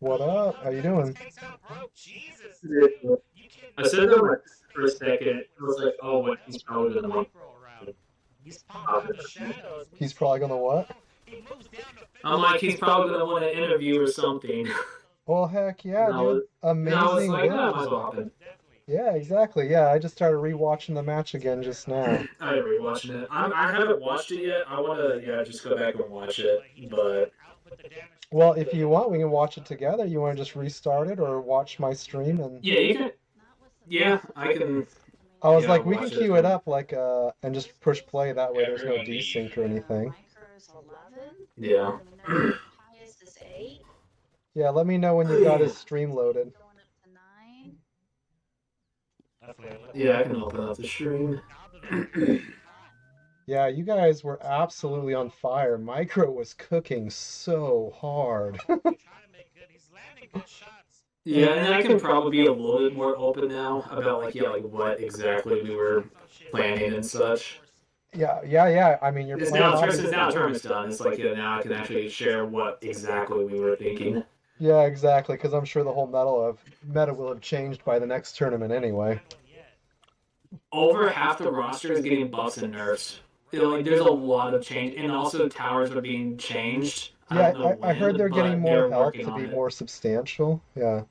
What up? How you doing? Yeah. I said that like for a second. It was like, oh, what he's probably gonna want. He's probably gonna what? I'm like, he's probably gonna want an interview or something. Well, heck And yeah, I dude. was, and I was Amazing like, work. I might as well hop in. Yeah, exactly. Yeah, I just started rewatching the match again just now. I ain't rewatching it. I haven't watched it yet. I wanna, yeah, just go back and watch it. But Well, if you want, we can watch it together. You want to just restart it or watch my stream and yeah, you can. Yeah, I can. I was Yeah, like, we can watch it. queue it up like and just push play that way there's no desync or anything. Yeah. Yeah, let me know when you got his stream loaded. Yeah, I can open up the stream. Yeah, you guys were absolutely on fire. Micro was cooking so hard. Yeah, and I can probably be a little bit more open now about like yeah, like what exactly we were planning and such. Yeah. I mean, your Because plan now, since obviously now worked. tournament's done, it's like yeah, now I can actually share what exactly we were thinking. Yeah, exactly, because I'm sure the whole meta will have changed by the next tournament anyway. Over half the roster is getting buffs and nerfs. Like there's a lot of change, and also towers are being changed. I Yeah, don't know I heard when, they're getting but more they're health working to on be it. more substantial. Yeah.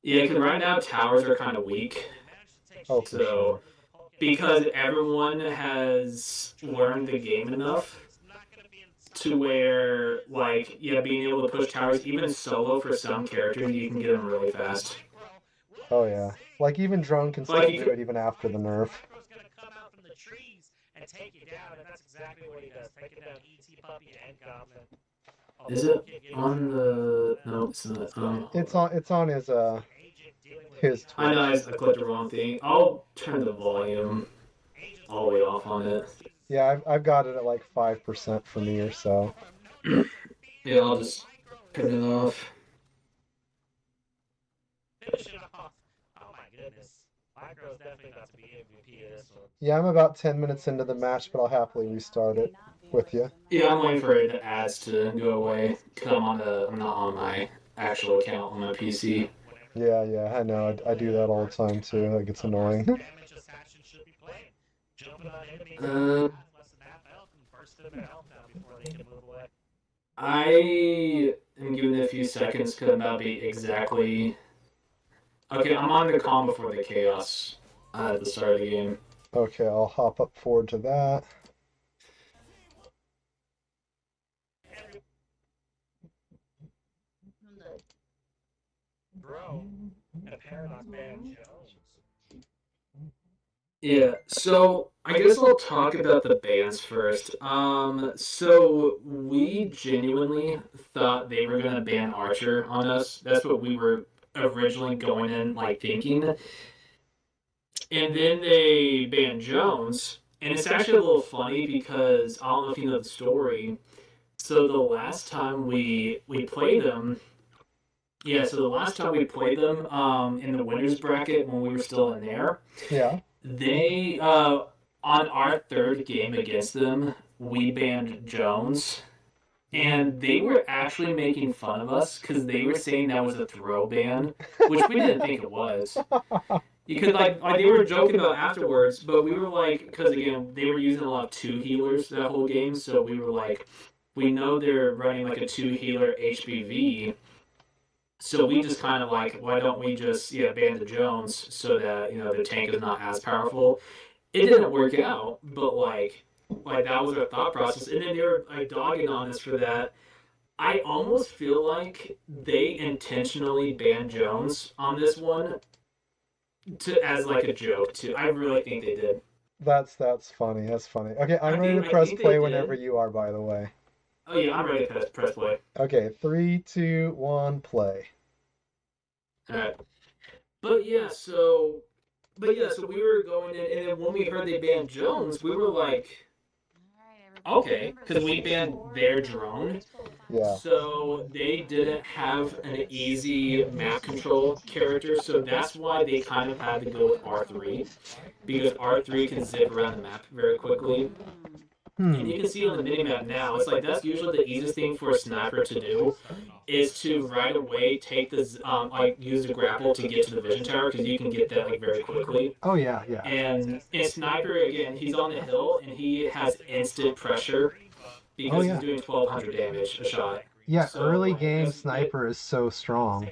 Yeah, because right now towers are kind of weak. Oh, for So sure. because everyone has learned the game enough to where like yeah, being able to push towers even solo for some characters, you can get them really fast. Oh yeah. Like even drone can Like still you do could, it even after the nerf. is it on the no? It's not. Hold on. It's on his I know Twitch. I clicked the wrong thing. I'll turn the volume all the way off on it. Yeah, I've got it at like 5% for me or so. Yeah, I'll just turn it off. Yeah, I'm about 10 minutes into the match, but I'll happily restart it with you. Yeah, I'm waiting for the ads to go away because I'm not on my actual account on my PC. Yeah, I know. I do that all the time too. That gets annoying. Uh, I am giving it a few seconds because I'm about to be exactly. Okay, I'm on the calm before the chaos at the start of the game. Okay, I'll hop up forward to that. Yeah, so I guess I'll talk about the bans first. So we genuinely thought they were gonna ban Archer on us. That's what we were originally going in like thinking. And then they banned Jones. And it's actually a little funny because I don't know if you know the story. So the last time we played them, yeah, so the last time we played them in the winners bracket when we were still in there, Yeah. they on our third game against them, we banned Jones, and they were actually making fun of us because they were saying that was a throw ban, which we didn't think it was. You could like they were joking about afterwards, but we were like, because again they were using a lot of two healers that whole game, so we were like, we know they're running like a two healer HBV, so we just kind of like, why don't we just yeah ban the Jones so that you know the tank is not as powerful. It didn't work out, but like that was our thought process, and then they were like dogging on us for that. I almost feel like they intentionally banned Jones on this one to as like a joke too. I really think they did. That's funny. That's funny. Okay, I'm ready to I press think they play whenever did. you are, by the way. Oh yeah, I'm ready to press play. Okay, three, two, one, play. All right, but yeah, so so we were going in, and then when we heard they banned Jones, we were like, okay, because we banned their drone, Yeah. so they didn't have an easy map control character, so that's why they kind of had to go with R3 because R3 can zip around the map very quickly. And you can see on the minimap now, it's like that's usually the easiest thing for a sniper to do, is to right away take this, like use the grapple to get to the vision tower because you can get that like very quickly. Oh yeah, yeah. And in sniper again, he's on the hill and he has instant pressure Oh because he's yeah. doing 1200 damage a shot. Yeah, early So game that's that. sniper is so strong.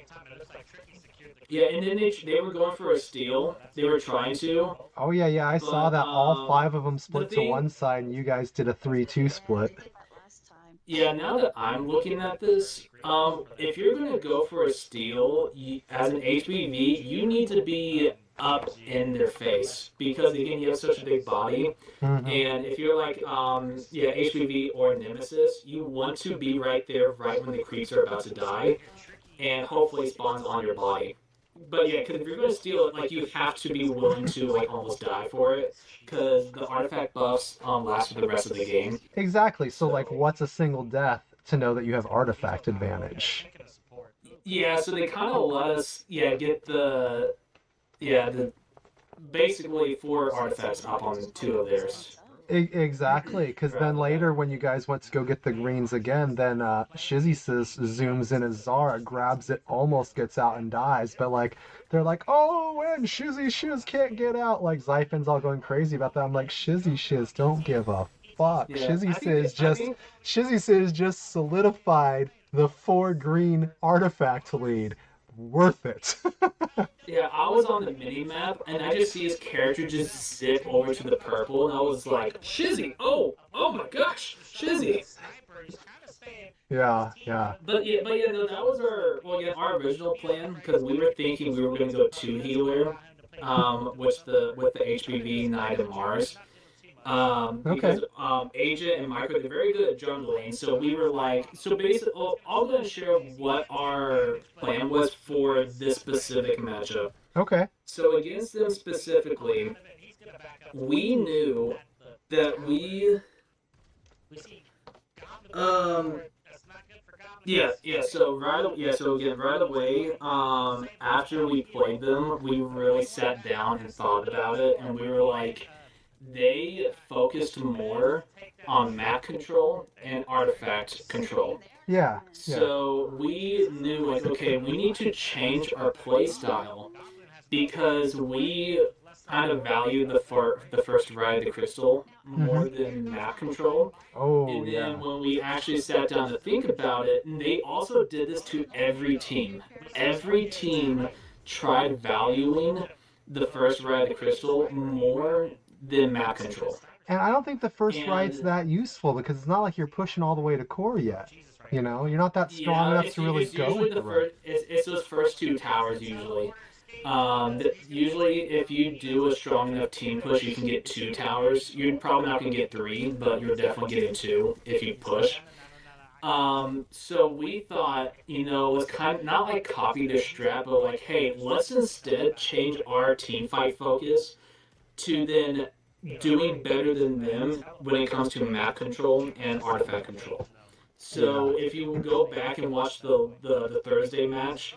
Yeah, and then they were going for a steal. They were trying to, Oh yeah, yeah, I saw but that all five of them the split to thing, one side and you guys did a 3-2 split. yeah, now that I'm looking at this, if you're gonna go for a steal as an HBV, you need to be up in their face because again, you have such a big body, Hmm. and if you're like, yeah, HBV or Nemesis, you want to be right there, right when the creeps are about to die, and hopefully spawns on your body. But yeah, because if you're going to steal it, like you have to be willing to like almost die for it, because the artifact buffs last for the rest of the game. Exactly. So like So what's a single death to know that you have artifact advantage? yeah, so they kind of let us get the basically four artifacts up on two of theirs. Exactly, because then Rather than later when you guys went to go get the greens again, then Shizzy says zooms in as Zara, grabs it, almost gets out and dies. But like they're like, oh, and Shizzy Shiz can't get out. Like Zyphin's all going crazy about that. I'm like, Shizzy Shiz, don't give a fuck. yeah, I think I think Shizzy Shiz just solidified the 4 green artifact lead. Worth it. yeah, I was on the mini map and I just see his character just zip over to the purple, and I was like, Shizzy! Oh my gosh, Shizzy! Yeah, yeah. But yeah, no, that was our original plan because we were thinking we were going to go two healer, with the HBV Knight and Mars, Okay. because Aja and Micro they're very good at jungling, so we were like, so basically, I'll go and share what our plan was for this specific matchup. Okay. So against them specifically, we knew that um so again, right away, after we played them, we really sat down and thought about it, and we were like, they focused more on map control and artifact control. Yeah, yeah. So we knew, like, okay, we need to change our play style because we kind of value the first ride of the crystal Hmm. more than map control. Oh And then yeah. when we actually sat down to think about it, they also did this to every team. Every team tried valuing the first ride of the crystal more than map control. And I don't think the first right's And that useful because it's not like you're pushing all the way to core yet. You know, you're not that strong yeah, enough to really it's go usually with the the right. first. It's those first two towers usually. Usually, if you do a strong enough team push, you can get two towers. You're probably not gonna get three, but you're definitely getting two if you push. So we thought, let's kind of not like copy the strat, but like, hey, let's instead change our team fight focus to then doing better than them when it comes to map control and artifact control. Yeah. So if you go back and watch the Thursday match,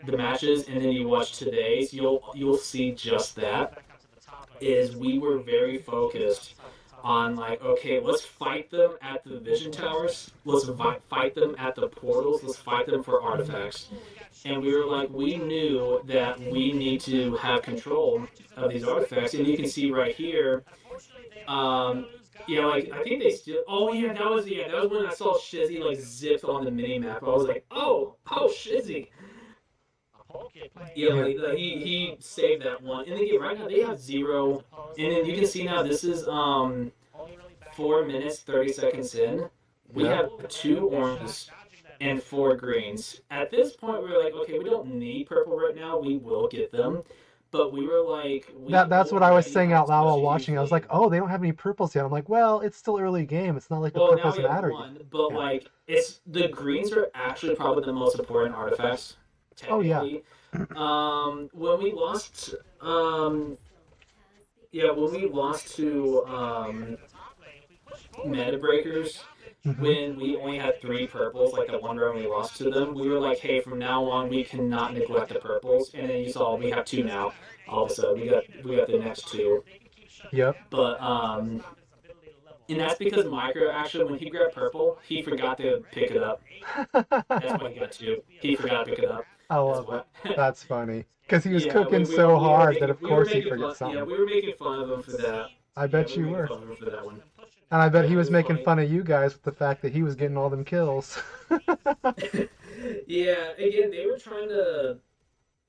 the matches, and then you watch today's, you'll see just that. Is we were very focused on like, okay, let's fight them at the vision towers, let's fight them at the portals, let's fight them for artifacts, and we were like, we knew that we need to have control of these artifacts, and you can see right here, like I think they still. Oh that was when I saw Shizzy like zipped on the mini map. I was like, oh Shizzy. Yeah, Yeah. like he saved that one, and then right now they have zero. And then you can see now this is 4 minutes 30 seconds in. We Yeah. have two oranges and four greens. At this point, we were like, okay, we don't need purple right now. We will get them, but we were like, we That's what I was already saying have out as loud much while as watching. I was usually. like, oh, they don't have any purples yet. I'm like, well, it's still early game. It's not like the Well, now purples we have matter yet. one, but Yeah. like it's the greens are actually probably the most important artifacts, Oh yeah. technically. When we lost, when we lost to Meta Breakers, Hmm. when we only had three purples, like that one round we lost to them, we were like, hey, from now on we cannot neglect the purples. And then you saw we have two now. All of a sudden we got the next two. Yep. But And that's because Micro actually, when he grabbed purple, he forgot to pick it up. That's why he got two. He forgot to pick it up. I That's love why. it. That's funny. Because he was Yeah, cooking so hard that of we were course he'd making forget fun. Yeah, something. we were making fun of him for that. I Yeah, bet we were you making were. fun of him for that one. And I bet he Yeah, it was was making funny. fun of you guys with the fact that he was getting all them kills. Yeah, again, they were trying to.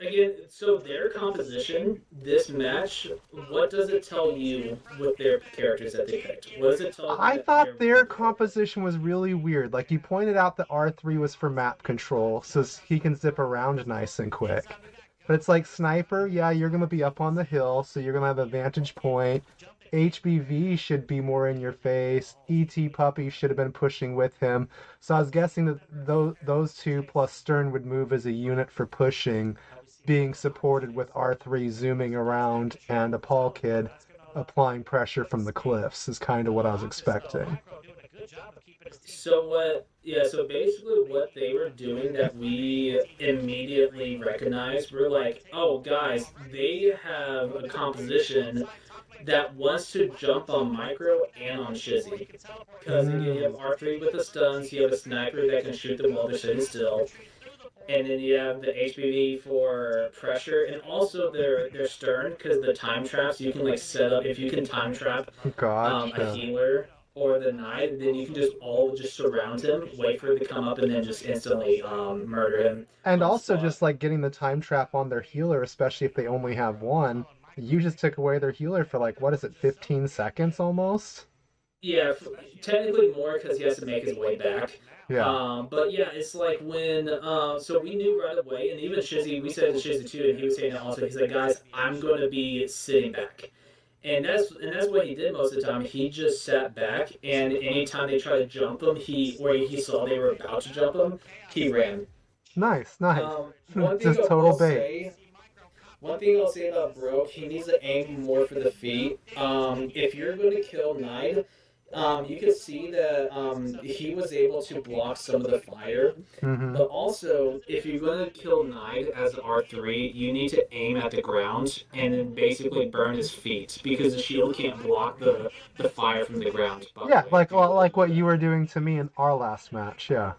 Again, so their composition, this match, what does it tell you with their characters that they picked? What does it tell I that thought they're their going for? composition was really weird. Like you pointed out that R3 was for map control, so he can zip around nice and quick. But it's like sniper, yeah, you're gonna be up on the hill, so you're gonna have a vantage point. HBV should be more in your face. ET Puppy should have been pushing with him. So I was guessing that those two plus Stern would move as a unit for pushing, being supported with R3 zooming around and a Paul Kid applying pressure from the cliffs is kind of what I was expecting. So what? Yeah. So basically, what they were doing that we immediately recognized, we're like, oh, guys, they have a composition that wants to jump on Micro and on Shizzy. Because again, you have Mm, R3 with the stuns, you have a sniper that can shoot them while they're sitting still, and then you have the HPV for pressure, and also their stern because the time traps you can like set up if you can time trap a gotcha. healer or the knight, then you can just all just surround him, wait for it to come up, and then just instantly murder him And on the also spot. just like getting the time trap on their healer, especially if they only have one. You just took away their healer for like, what is it, 15 seconds almost? Yeah, technically more because he has to make his way back. Yeah. But yeah, it's like when so we knew right away, and even Shizzy, we said to Shizzy too, and he was saying that also. He's like, guys, I'm going to be sitting back, and that's what he did most of the time. He just sat back, and anytime they tried to jump him, he saw they were about to jump him, he ran. Nice, nice. One thing Just I total will bait. say one thing I'll say about Broke, he needs to aim more for the feet. If you're going to kill Knight, you can see that he was able to block some of the fire. Hmm. But also, if you're going to kill Knight as R3, you need to aim at the ground and then basically burn his feet because the shield can't block the fire from the ground, by the Yeah, way, if you were like looking what for you that. were doing to me in our last match. Yeah.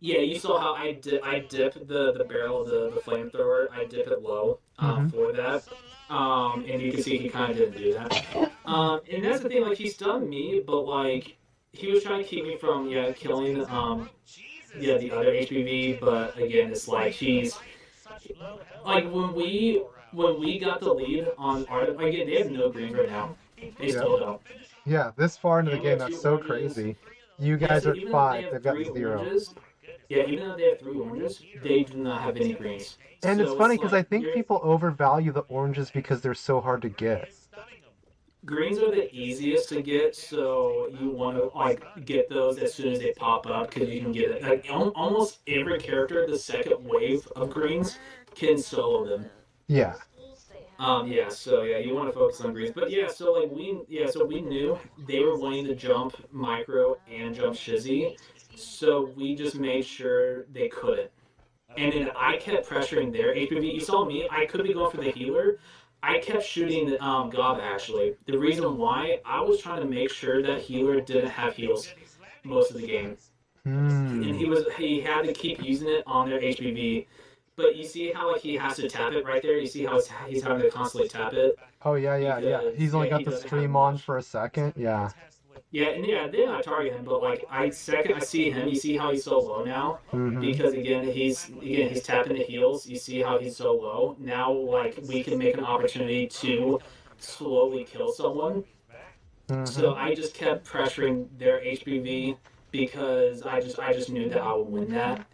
Yeah, you saw how I dip the barrel of the flamethrower. I dip it low Hmm. for that. And you can see he kind of didn't do that. And that's the thing. Like he stunned me, but like he was trying to keep me from killing the other HPV. But again, it's like he's like when we got the lead on our again they have no greens right now. They Yep. still don't. Yeah, this far into the And we game, have that's two so oranges. crazy. You Yeah, guys so are even though they five, have they've got three zero. oranges, yeah, even though they have three oranges, they do not have any greens. And it's So funny it's because I like think you're people overvalue the oranges because they're so hard to get. greens are the easiest to get, so you want to like get those as soon as they pop up because you can get it. Like almost every character, the second wave of greens can solo them. Yeah. Yeah, so yeah, you want to focus on greens, but yeah, so like so we knew they were wanting to jump micro and jump shizzy, so we just made sure they couldn't. And then I kept pressuring their HPV. You saw me. I could be going for the healer. I kept shooting Gob actually. The reason why I was trying to make sure that healer didn't have heals most of the game, and Hmm. he had to keep using it on their HPV. But you see how like he has to tap it right there. You see how he's having to constantly tap it Oh yeah, yeah, yeah. because He's only got he the doesn't have stream on much. for a second. Yeah. Yeah, and yeah, then I target him, but like I see him. You see how he's so low now, Hmm. because he's tapping the heels. You see how he's so low now. Like we can make an opportunity to slowly kill someone. Hmm. So I just kept pressuring their HPV because I just knew that I would win that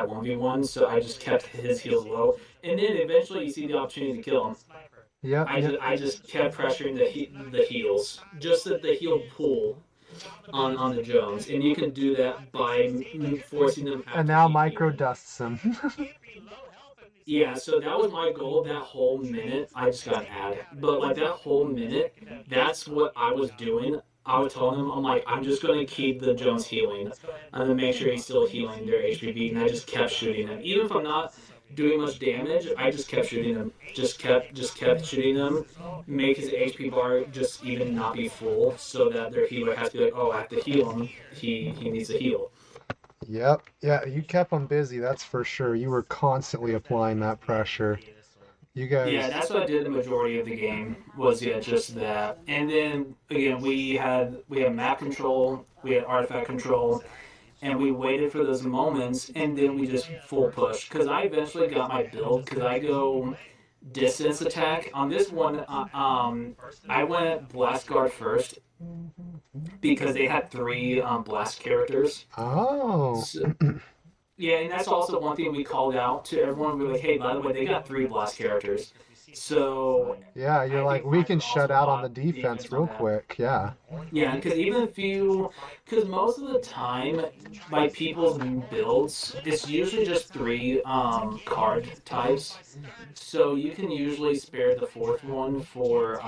1v1. So I just kept his heels low, and then eventually you see the opportunity to kill him. Yep, yep. I just kept pressuring the heels, just the heel pull on the Jones, and you can do that by forcing them have And to now keep micro healing. dusts him. Yeah, so that was my goal. That whole minute, I just got an ad, but like that whole minute, that's what I was doing. I was telling them, I'm like, I'm just gonna keep the Jones healing. I'm gonna make sure he's still healing their HPV, and I just kept shooting him, even if I'm not doing much damage, I just kept shooting him. Just kept shooting him. Make his HP bar just even not be full, so that their healer has to be like, oh, I have to heal him. He needs a heal. Yep. Yeah, you kept them busy, that's for sure. You were constantly applying that pressure. You Yeah, guys. that's what I did the majority of the game. Was yeah, just that. And then again, we had map control, we had artifact control, and we waited for those moments, and then we just full push. Because I eventually got my build. Because I go distance attack on this one. I went blast guard first because they had three blast characters. Oh. So, yeah, and that's also one thing we called out to everyone. We were like, hey, by the way, they got three blast characters. So Yeah, you're I like, think we can shut also out on the bought defense defense on real that. quick. Yeah. Yeah, because even if you, because most of the time, like people's builds, it's usually just three card types, so you can usually spare the fourth one for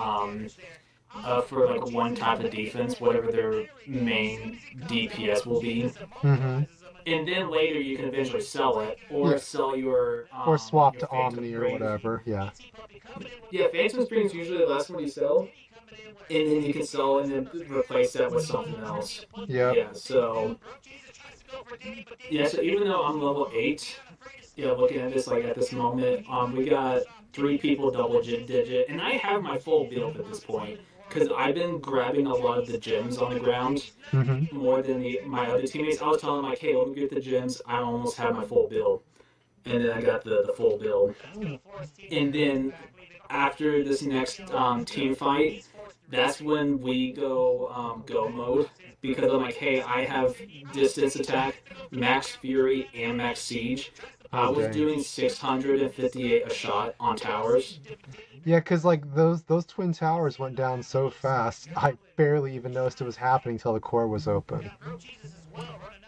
like one type of defense, whatever their main DPS will be, Mm-hmm. and then later you can eventually sell it or Yeah. sell Or swap your to Phantom Omni or Springs. whatever. Yeah. Yeah, Phantom Springs usually the last one you sell, and then you can sell and then replace that with something else. Yep. Yeah, so yeah, so even though I'm level 8, yeah, looking at this like at this moment, we got three people double digit, and I have my full build at this point because I've been grabbing a lot of the gems on the ground Mm-hmm. more than my other teammates. I was telling them like, hey, let me get the gems. I almost have my full build, and then I got the full build, and then after this next team fight, that's when we go go mode because I'm like, hey, I have distance attack, max fury, and max siege. Oh I was dang. doing 658 a shot on towers. Yeah, cause like those twin towers went down so fast, I barely even noticed it was happening till the core was open.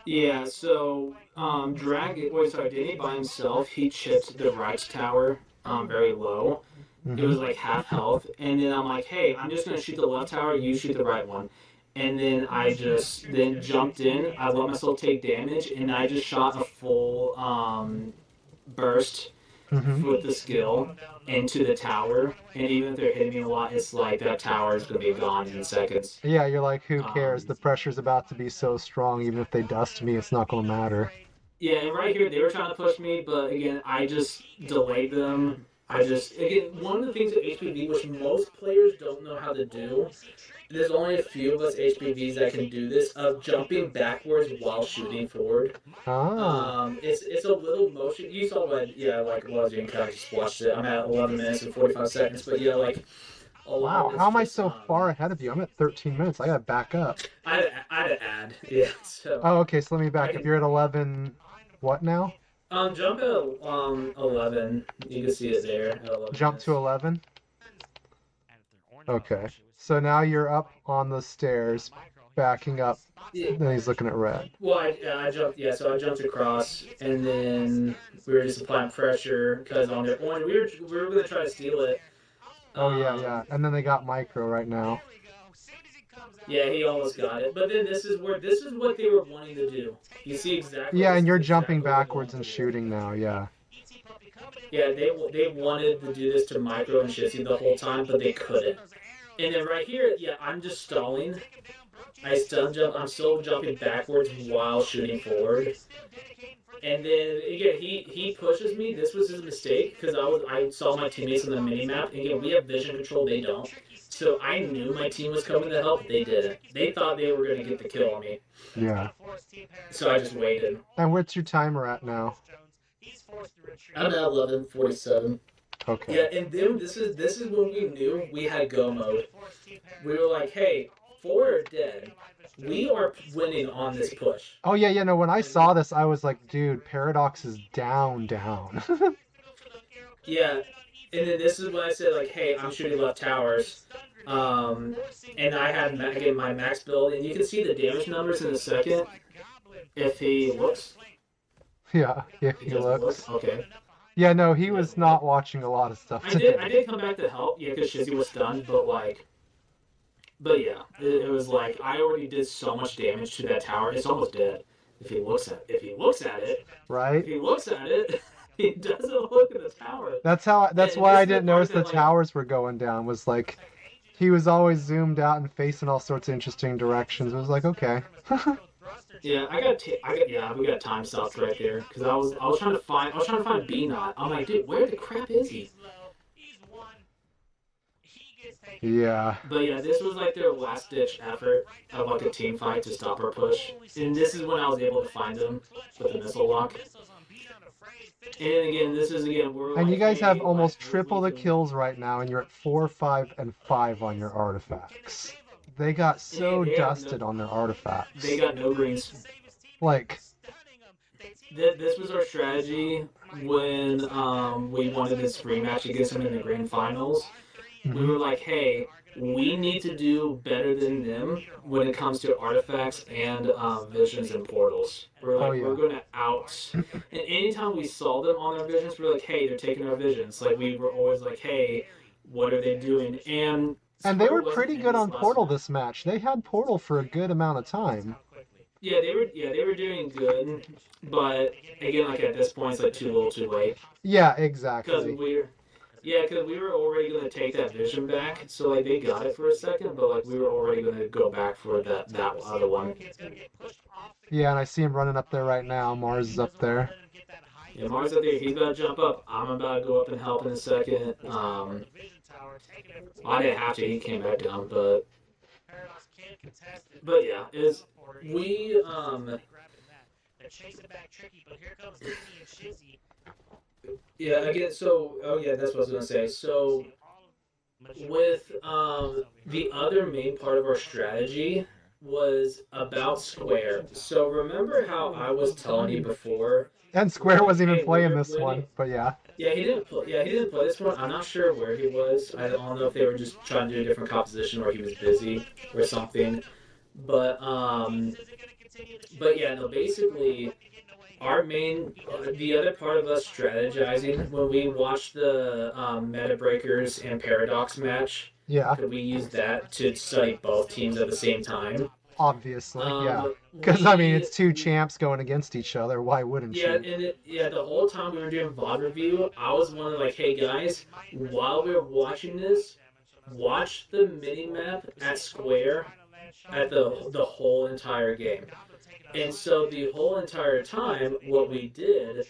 Yeah, so wait, sorry, Danny by himself, he chipped the right tower very low. It Mm-hmm. was like half health, and then I'm like, hey, I'm just gonna shoot the left tower, you shoot the right one. And then I just then jumped in. I let myself take damage, and I just shot a full burst Mm-hmm. with the skill into the tower. And even if they're hitting me a lot, it's like that tower is gonna be gone in seconds. Yeah, you're like, who cares? Um, The pressure's about to be so strong, even if they dust me, it's not gonna matter. yeah, and right here they were trying to push me, but again, I just delayed them. I just again one of the things at HPV which most players don't know how to do. There's only a few of us HPVs that can do this of jumping backwards while shooting forward. Ah. It's a little motion. You saw what yeah like was doing. Kind of just watched it. I'm at 11 minutes and 45 seconds, but yeah, like a lot Wow, of how it's am I just so far ahead of you? I'm at 13 minutes. I gotta back up. I had to add yeah. So Oh, okay, so let me I back up. can You're at 11. What now? jump at 11. You can see it there at 11 Jump to minutes. 11? Okay. So now you're up on the stairs, backing up. Yeah. Then he's looking at red. Well, I jumped. Yeah, so I jumped across, and then we were just applying pressure because on their orange, we were gonna try to steal it. Oh, yeah, yeah. Um, And then they got micro right now. yeah, he almost got it. But then this is what they were wanting to do. You see exactly Yeah, this and is you're jumping exactly what they backwards wanted and to do. shooting now, yeah. Yeah, they wanted to do this to Micro and Shizzy the whole time, but they couldn't. And then right here, yeah, I'm just stalling. I'm still jumping backwards while shooting forward. And then again, he pushes me. This was his mistake because I saw my teammates on the mini map. And again, we have vision control. They don't. So I knew my team was coming to help. They didn't. They thought they were going to get the kill on me. Yeah. So I just waited. And what's your timer at now? I'm at 11:47. Yeah, Okay. and then this is when we knew we had go mode. We were like, hey, 4 are dead. We are winning on this push. Oh, yeah, yeah, no, when I And saw this, I was like, dude, Paradox is down, down. yeah, and then this is when I said like, hey, I'm shooting left towers. Um, and I had again my max build, and you can see the damage numbers in a second if he looks. Yeah, if He he doesn't look. looks. Okay, Yeah, no, he he was doesn't look. not watching a lot of stuff I today. did come back to help. Yeah, because Shizzy was stunned, but yeah, it was like I already did so much damage to that tower. It's almost dead. If he looks at it, Right? if he looks at it. He doesn't look at the tower. That's And why this I is the didn't part notice the that like towers were going down. Was like he was always zoomed out and facing all sorts of interesting directions. It was like, okay. yeah, I got yeah, we got time stopped right there because I was trying to find B Knot. I'm like, dude, where the crap is he? Yeah. But yeah, this was like their last ditch effort of like a team fight to stop our push, and this is when I was able to find him with the missile lock. And then again, this is again we're And you like, guys have hey, like almost we triple the can. kills right now, and you're at 4, 5, and 5 on your artifacts. They got Hey, so dusted on their they artifacts. got no greens. Like, This was our strategy when we wanted this rematch against them in the grand finals. We mhm. were like, hey, we need to do better than them when it comes to artifacts and visions and portals. We're Oh like, we're yeah. going to out. And anytime we saw them on our visions, we're like, hey, they're taking our visions. Like, we were always like, hey, what are they doing? And And they Square were wasn't pretty in good this on last Portal match. this match. They had Portal for a good amount of time. Yeah, they were doing good, but again, like at this point, it's like too little, too late. Yeah, Because exactly. we're Yeah, because we were already going to take that vision back. So like they got it for a second, but like we were already going to go back for that other one. Yeah, and I see him running up there right now. Mars is up there. Yeah, Mars up there. He's about to jump up. I'm about to go up and help in a second. Well, I didn't have to. He came back down, but yeah, is we yeah again. So oh yeah, that's what I was going to say. So with the other main part of our strategy was about Square. So remember how I was telling you before, And we're Square like, wasn't even hey, playing we're this winning. one, but yeah. Yeah, he didn't play this one. I'm not sure where he was. I don't know if they were just trying to do a different composition or he was busy or something. But but yeah, no. Basically, our main the other part of us strategizing when we watched the Meta Breakers and Paradox match, Yeah, could we use that to study both teams at the same time? obviously, yeah. Because, I mean, We it's two champs going against each other. Why wouldn't yeah, you? yeah, the whole time we were doing VOD review, I was wondering like, hey guys, while we're watching this, watch the mini map at Square at the whole entire game. And so the whole entire time, what we did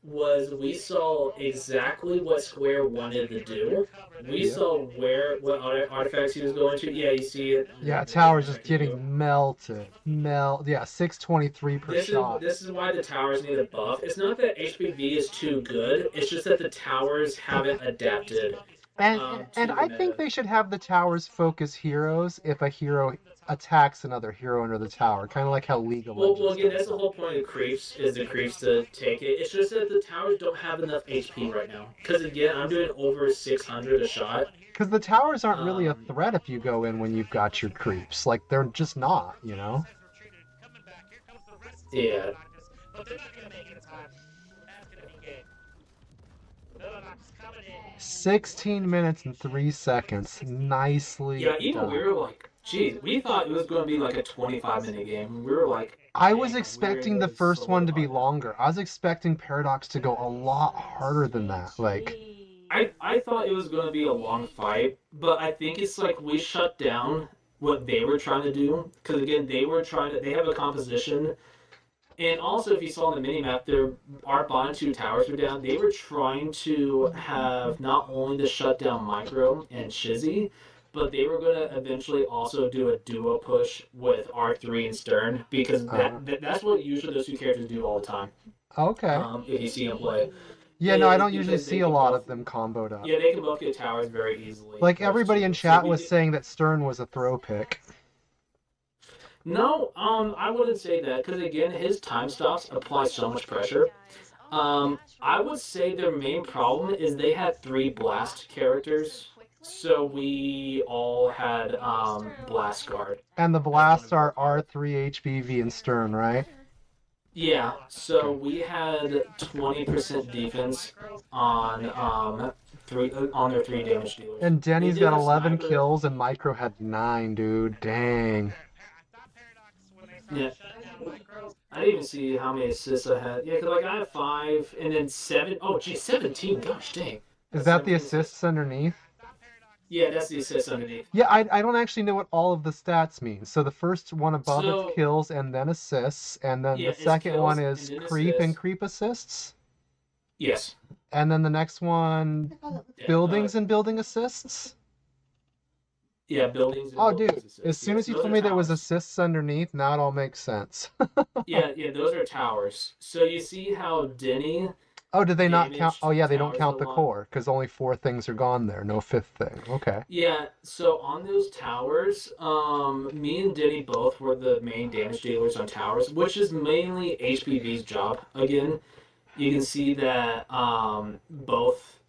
was we saw exactly what Square wanted to do. We Yep. saw what artifacts he was going to. Yeah, you see it Yeah, right there tower's in just front of you. getting melted. Yeah, 623 per shot. This is why the towers need a buff. It's not that HPV is too good. It's just that the towers haven't adapted And to the I think meta. they should have the towers focus heroes if a hero attacks another hero under the tower, kind of like how League of Well, Legends again, does that's the that. whole point of creeps is the creeps to take it. It's just that the towers don't have enough HP right now. Because again, I'm doing over 600 a shot. Because the towers aren't really a Um, threat if you go in when you've got your creeps. Like, they're just not, you know? yeah, 16 minutes and 3 seconds. Nicely yeah. Even we done. were like, geez, we thought it was going to be like a 25-minute game. We were like, I was dang, are we expecting ready the to first one to be solidify this? longer. I was expecting Paradox to go a lot harder than that. Like, I thought it was going to be a long fight, but I think it's like we shut down what they were trying to do because again they have a composition. And also, if you saw on the minimap, our bottom two towers were down. They were trying to have not only the shutdown Micro and Shizzy, but they were going to eventually also do a duo push with R3 and Stern because uh, that's what usually those two characters do all the time. okay. If you see them play, Yeah, no, I is don't usually because see they a can lot both of them comboed up. yeah they can both get towers very easily. Like, Those everybody in two. So chat we was did. saying that Stern was a throw pick. No, I wouldn't say that because again, his time stops apply so much pressure. I would say their main problem is they had three blast characters, so we all had blast guard And the as one blasts of our are cards. R3 HBV and Stern, right? Yeah, so Okay. we had 20% defense on three on their three damage dealers. And They Denny's did got have 11 sniper. kills and Micro had 9, dude. Dang. Yeah, I didn't even see how many assists I had. Yeah, because like I have five, and then seven. Oh, geez, 17. Gosh, dang. Is That's that the 17 assists. assists underneath? Yeah, that's the assists underneath. Yeah, I don't actually know what all of the stats mean. So the first one above it's So kills and then assists, and then the yeah, it's second one kills and is then creep and assists. creep assists, Yes. and then the next one Yeah, buildings and building assists. yeah, buildings and Oh, buildings dude, as assists. soon as Yes, you those told are me there was towers. assists underneath, now it all makes sense. Yeah, yeah, those are towers. So you see how Denny Oh, did they not count? Oh, damaged yeah, they don't towers a count the lot. core because only four things are gone there, no fifth thing. Okay. Yeah, so on those towers, me and Denny both were the main damage dealers on towers, which is mainly HPV's job. Again, you can see that both.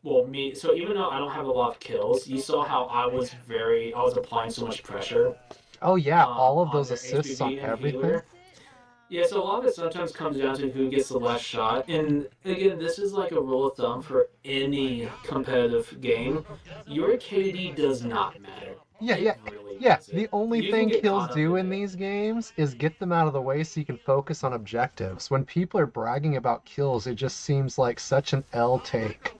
Well, me. So even though I don't have a lot of kills, you saw how I was applying so much pressure Oh, yeah, all of on those their assists on HPV and everything. healer. Yeah, so a lot of it sometimes comes down to who gets the last shot. And again, this is like a rule of thumb for any competitive game. Your KD does not matter. Yeah, It yeah, really yeah. doesn't. The only You can thing get kills caught up do in in it. these games is get them out of the way so you can focus on objectives. When people are bragging about kills, it just seems like such an L take.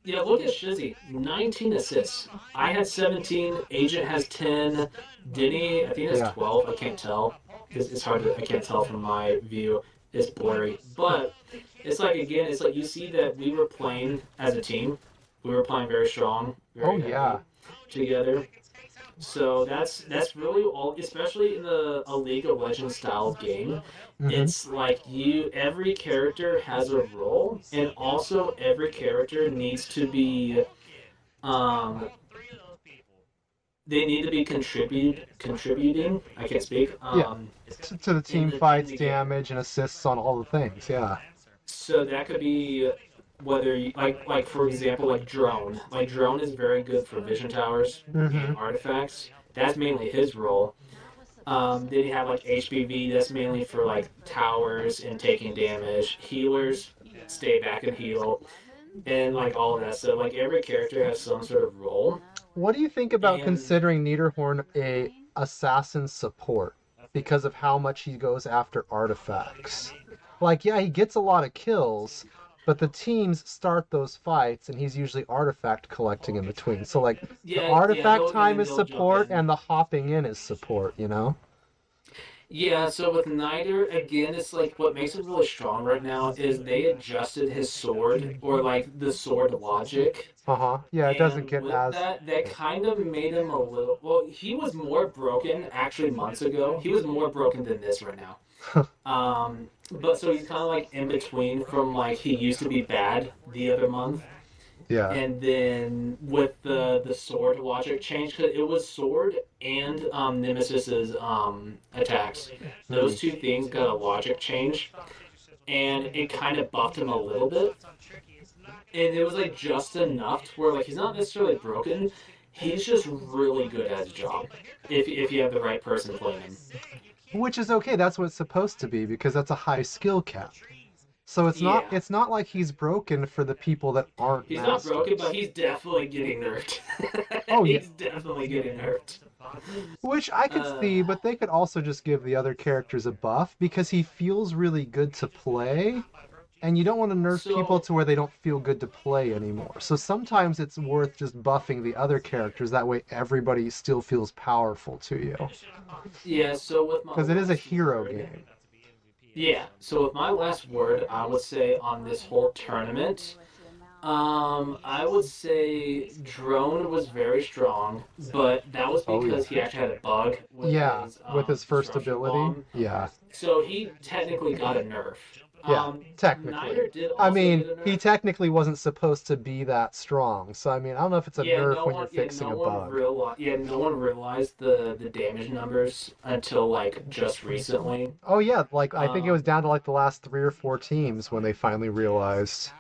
Yeah, look at Shizzy. 19 assists. I had 17. Agent has 10. Denny, I think has Yeah. 12. I can't tell. It's hard to, I can't tell from my view. It's blurry. But it's like, again, it's like you see that we were playing as a team. We were playing very strong, Oh, very yeah. heavy together. So that's really all, especially in a League of Legends style of game. Hmm. It's like you every character has a role, and also every character needs to be um they need to be contributing. I can't speak. Yeah. To the In team in fights, the game. damage, and assists on all the things. Yeah. So that could be whether you, like for example like drone. Like drone is very good for vision towers and Hmm. artifacts. That's mainly his role. Then you have like HPV, that's mainly for like towers and taking damage. Healers stay back and heal, and like all of that. So like every character has some sort of role. What do you think about And considering Niederhorn a assassin support because of how much he goes after artifacts? Like, yeah, he gets a lot of kills, but the teams start those fights, and he's usually artifact collecting in between. So, like, the yeah, yeah, artifact he'll and time then is he'll jump support, in. and the hopping in is support, you know? Yeah, so with Niter, again, it's like what makes him really strong right now is they adjusted his sword or like the sword logic. Uh huh. Yeah, it doesn't And get with as. that, that Yeah. kind of made him a little. Well, he was more broken actually months ago. He was more broken than this right now. But so he's kind of like in between from like he used to be bad the other month, Yeah. and then with the sword logic change, because it was sword and Nemesis's attacks. Hmm. Those two things got a logic change, and it kind of buffed him a little bit. And it was like just enough to where like he's not necessarily broken. He's just really good at his job. If you have the right person playing him. Which is okay. That's what it's supposed to be because that's a high skill cap. So it's not Yeah. it's not like he's broken for the people that aren't He's not broken, masters. but he's definitely getting nerfed. Oh yeah, He's definitely getting nerfed. which I could Uh, see, but they could also just give the other characters a buff because he feels really good to play, and you don't want to nerf people so to where they don't feel good to play anymore. So sometimes it's worth just buffing the other characters, that way everybody still feels powerful to you. yeah, so with my Because it is a last hero word, game. yeah, so with my last word, I would say on this whole tournament, I would say drone was very strong, but that was Oh yeah. because he actually had a bug with Yeah, his with his first disruption ability. bomb, Yeah. so he technically got a nerf. Yeah, technically. Niner did I also mean, get a he nerf. technically wasn't supposed to be that strong. So I mean, I don't know if it's a Yeah, nerf no when you're one. Yeah, fixing no a one bug. realized. Yeah, no one realized the damage numbers until like just recently. Oh yeah, like I think it was Um, down to like the last three or four teams when they finally realized.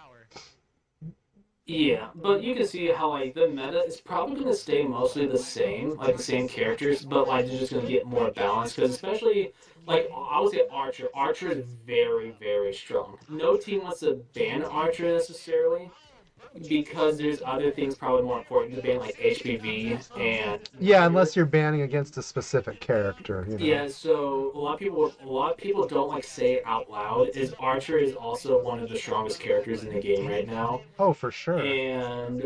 yeah, but you can see how like the meta is probably going to stay mostly the same, like the same characters, but like they're just going to get more balanced because especially like I would say Archer. Archer is very very strong. No team wants to ban Archer necessarily, because there's other things probably more important to ban, like HPV and Yeah, Niter. unless you're banning against a specific character, you know. Yeah, so a lot of people don't like say it out loud. Is Archer is also one of the strongest characters in the game right now, Oh, for sure. and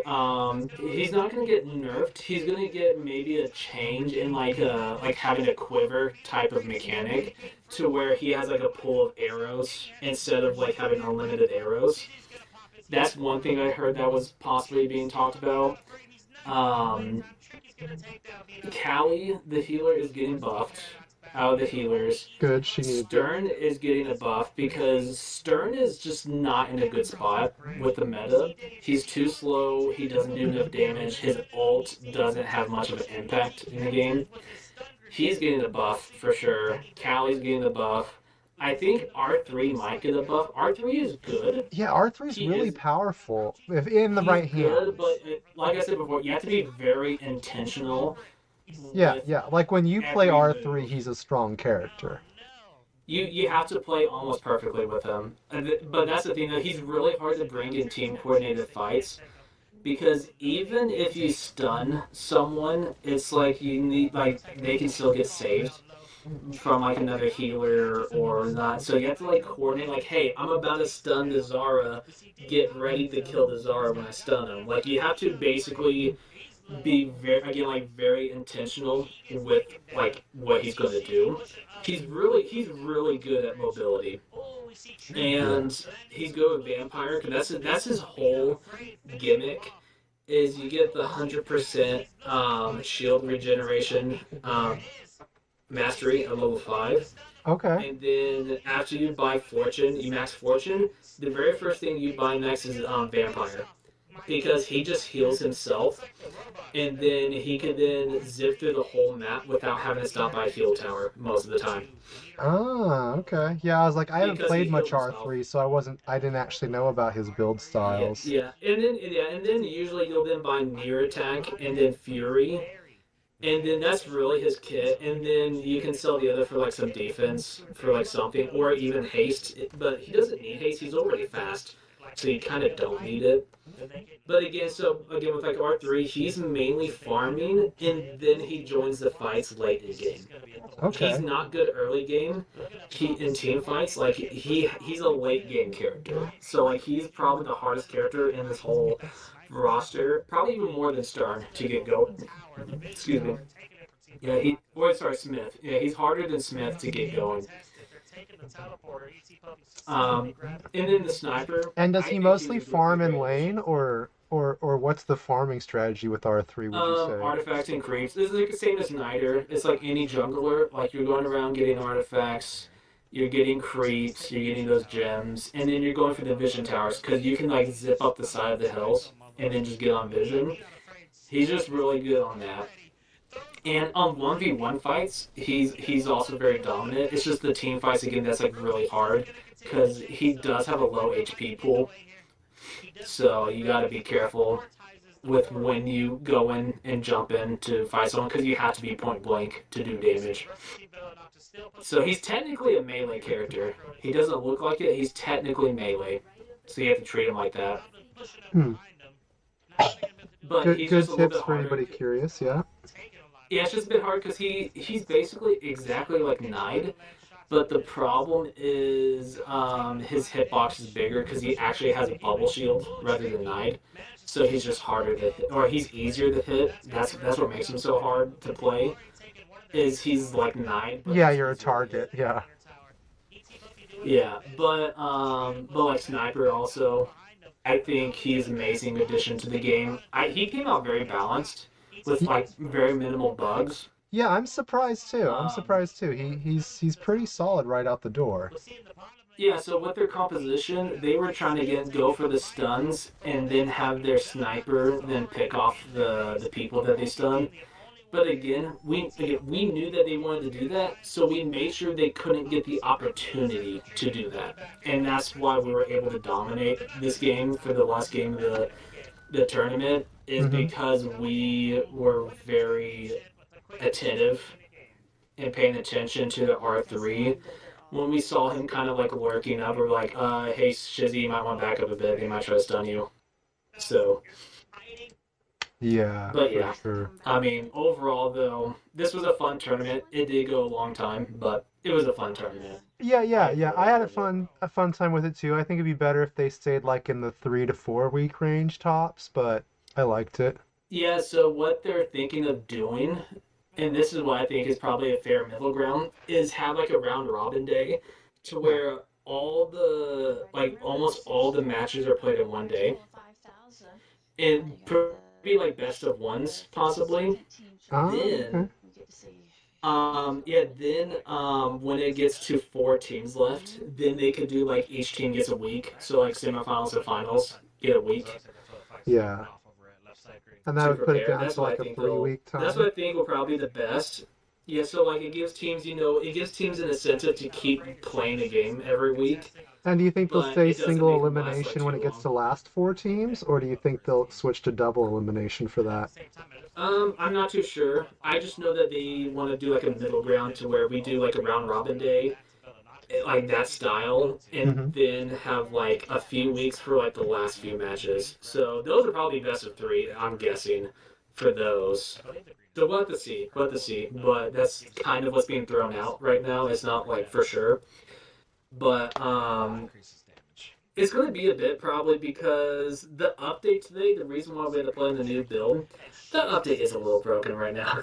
he's not gonna get nerfed. He's gonna get maybe a change in like having a quiver type of mechanic to where he has like a pool of arrows instead of like having unlimited arrows. That's one thing I heard that was possibly being talked about. Um, Callie, the healer, is getting buffed out of the healers. Good, she needs it. Stern is getting a buff because Stern is just not in a good spot with the meta. He's too slow, he doesn't do enough damage, his ult doesn't have much of an impact in the game. He's getting a buff for sure. Callie's getting the buff. I think R3 might get a buff. R3 is good. Yeah, R3 is He really is powerful if in the he's right good, hands. but like I said before, you have to be very intentional Yeah, with yeah. Like when you play every R3, move. he's a strong character. You have to play almost perfectly with him. But that's the thing, though. He's really hard to bring in team coordinated fights because even if you stun someone, it's like you need like they can still get saved from like another healer or not. So you have to like coordinate. Like, hey, I'm about to stun the Zara. Get ready to kill the Zara when I stun him. Like you have to basically be very intentional with like what he's going to do. He's really good at mobility, Yeah. and he's good with vampire because that's his whole gimmick. Is you get the 100% shield regeneration mastery at level 5, Okay. and then after you buy fortune, you max fortune. The very first thing you buy next is vampire because he just heals himself, and then he can then zip through the whole map without having to stop by a heal tower most of the time Ah, okay. Yeah, I was like, I haven't because he played heals much himself. R3, so I didn't actually know about his build Yeah, styles. and then usually you'll then buy near attack and then fury, and then that's really his kit. And then you can sell the other for like some defense for like something, or even haste. But he doesn't need haste; he's already fast, so you kind of don't need it. But again, so again with like R3, he's mainly farming, and then he joins the fights late in game. He's Okay. not good early game. He in team fights, like he's a late game character. So like he's probably the hardest character in this whole roster, probably even more than Stern to get going. Excuse me. Yeah, Smith. Yeah, he's harder than Smith to get going. Um, and then the sniper, And does I he think he was mostly a really farm in great lane, addition. or what's the farming strategy with R3, would you say? Artifacts and creeps. This is like the same as Niter. It's like any jungler. Like you're going around getting artifacts, you're getting creeps, you're getting those gems, and then you're going for the vision towers because you can like zip up the side of the hills and then just get on vision. He's just really good on that. And on 1v1 fights, he's also very dominant. It's just the team fights again that's like really hard because he does have a low HP pool, so you got to be careful with when you go in and jump in to fight someone because you have to be point blank to do damage. So he's technically a melee character. He doesn't look like it. He's technically melee, so you have to treat him like that. Hmm. But Good he's just good a little tips bit for harder. anybody curious, yeah. Yeah, it's just a bit hard because he's basically exactly like Nide, but the problem is his hitbox is bigger because he actually has a bubble shield rather than Nide. So he's just harder to hit, or he's easier to hit. That's what makes him so hard to play. Is he's like Nide, but Yeah, just you're a easier to target, hit. yeah. Yeah, but like Sniper also, I think he's an amazing addition to the game. He came out very balanced with Y- like very minimal bugs. Yeah, I'm surprised too. I'm Um, surprised too. He's pretty solid right out the door. Yeah, so with their composition, they were trying to go for the stuns and then have their sniper then pick off the people that they stun. But again, we knew that they wanted to do that, so we made sure they couldn't get the opportunity to do that, and that's why we were able to dominate this game for the last game of the tournament. Is Hmm. because we were very attentive and paying attention to the R3 when we saw him kind of like lurking up, we're like, hey, Shizzy, you might want to back up a bit. They might try to stun you. So, Yeah, but for yeah, sure. I mean, overall though, this was a fun tournament. It did go a long time, but it was a fun tournament. Yeah, I yeah. I thoroughly had enjoyed it. a fun time with it too. I think it'd be better if they stayed like in the 3 to 4 week range tops, but I liked it. Yeah, so what they're thinking of doing, and this is what I think is probably a fair middle ground, is have like a round robin day to where almost all the matches are played in one day. And be like best of ones possibly. Oh, okay. Then when it gets to 4 teams left, then they could do like each team gets a week. So like semifinals and finals get a week Yeah. And that to would put it prepare. down to like a 3 week That's what time. I think will probably be the best. Yeah, so like it gives teams an incentive to keep playing a game every week, And do you think they'll but stay it doesn't single make them last like elimination when too it gets long. to last 4 teams, or do you think they'll switch to double elimination for that? I'm not too sure. I just know that they want to do like a middle ground to where we do like a round robin day, like that style, and Hmm. then have like a few weeks for like the last few matches. So those are probably best of three, I'm guessing, for those. So we'll have to see. We'll have to see. But that's kind of what's being thrown out right now. It's not like for sure. But it's going to be a bit probably because the update today, the reason why we had to play in the new build, the update is a little broken right now.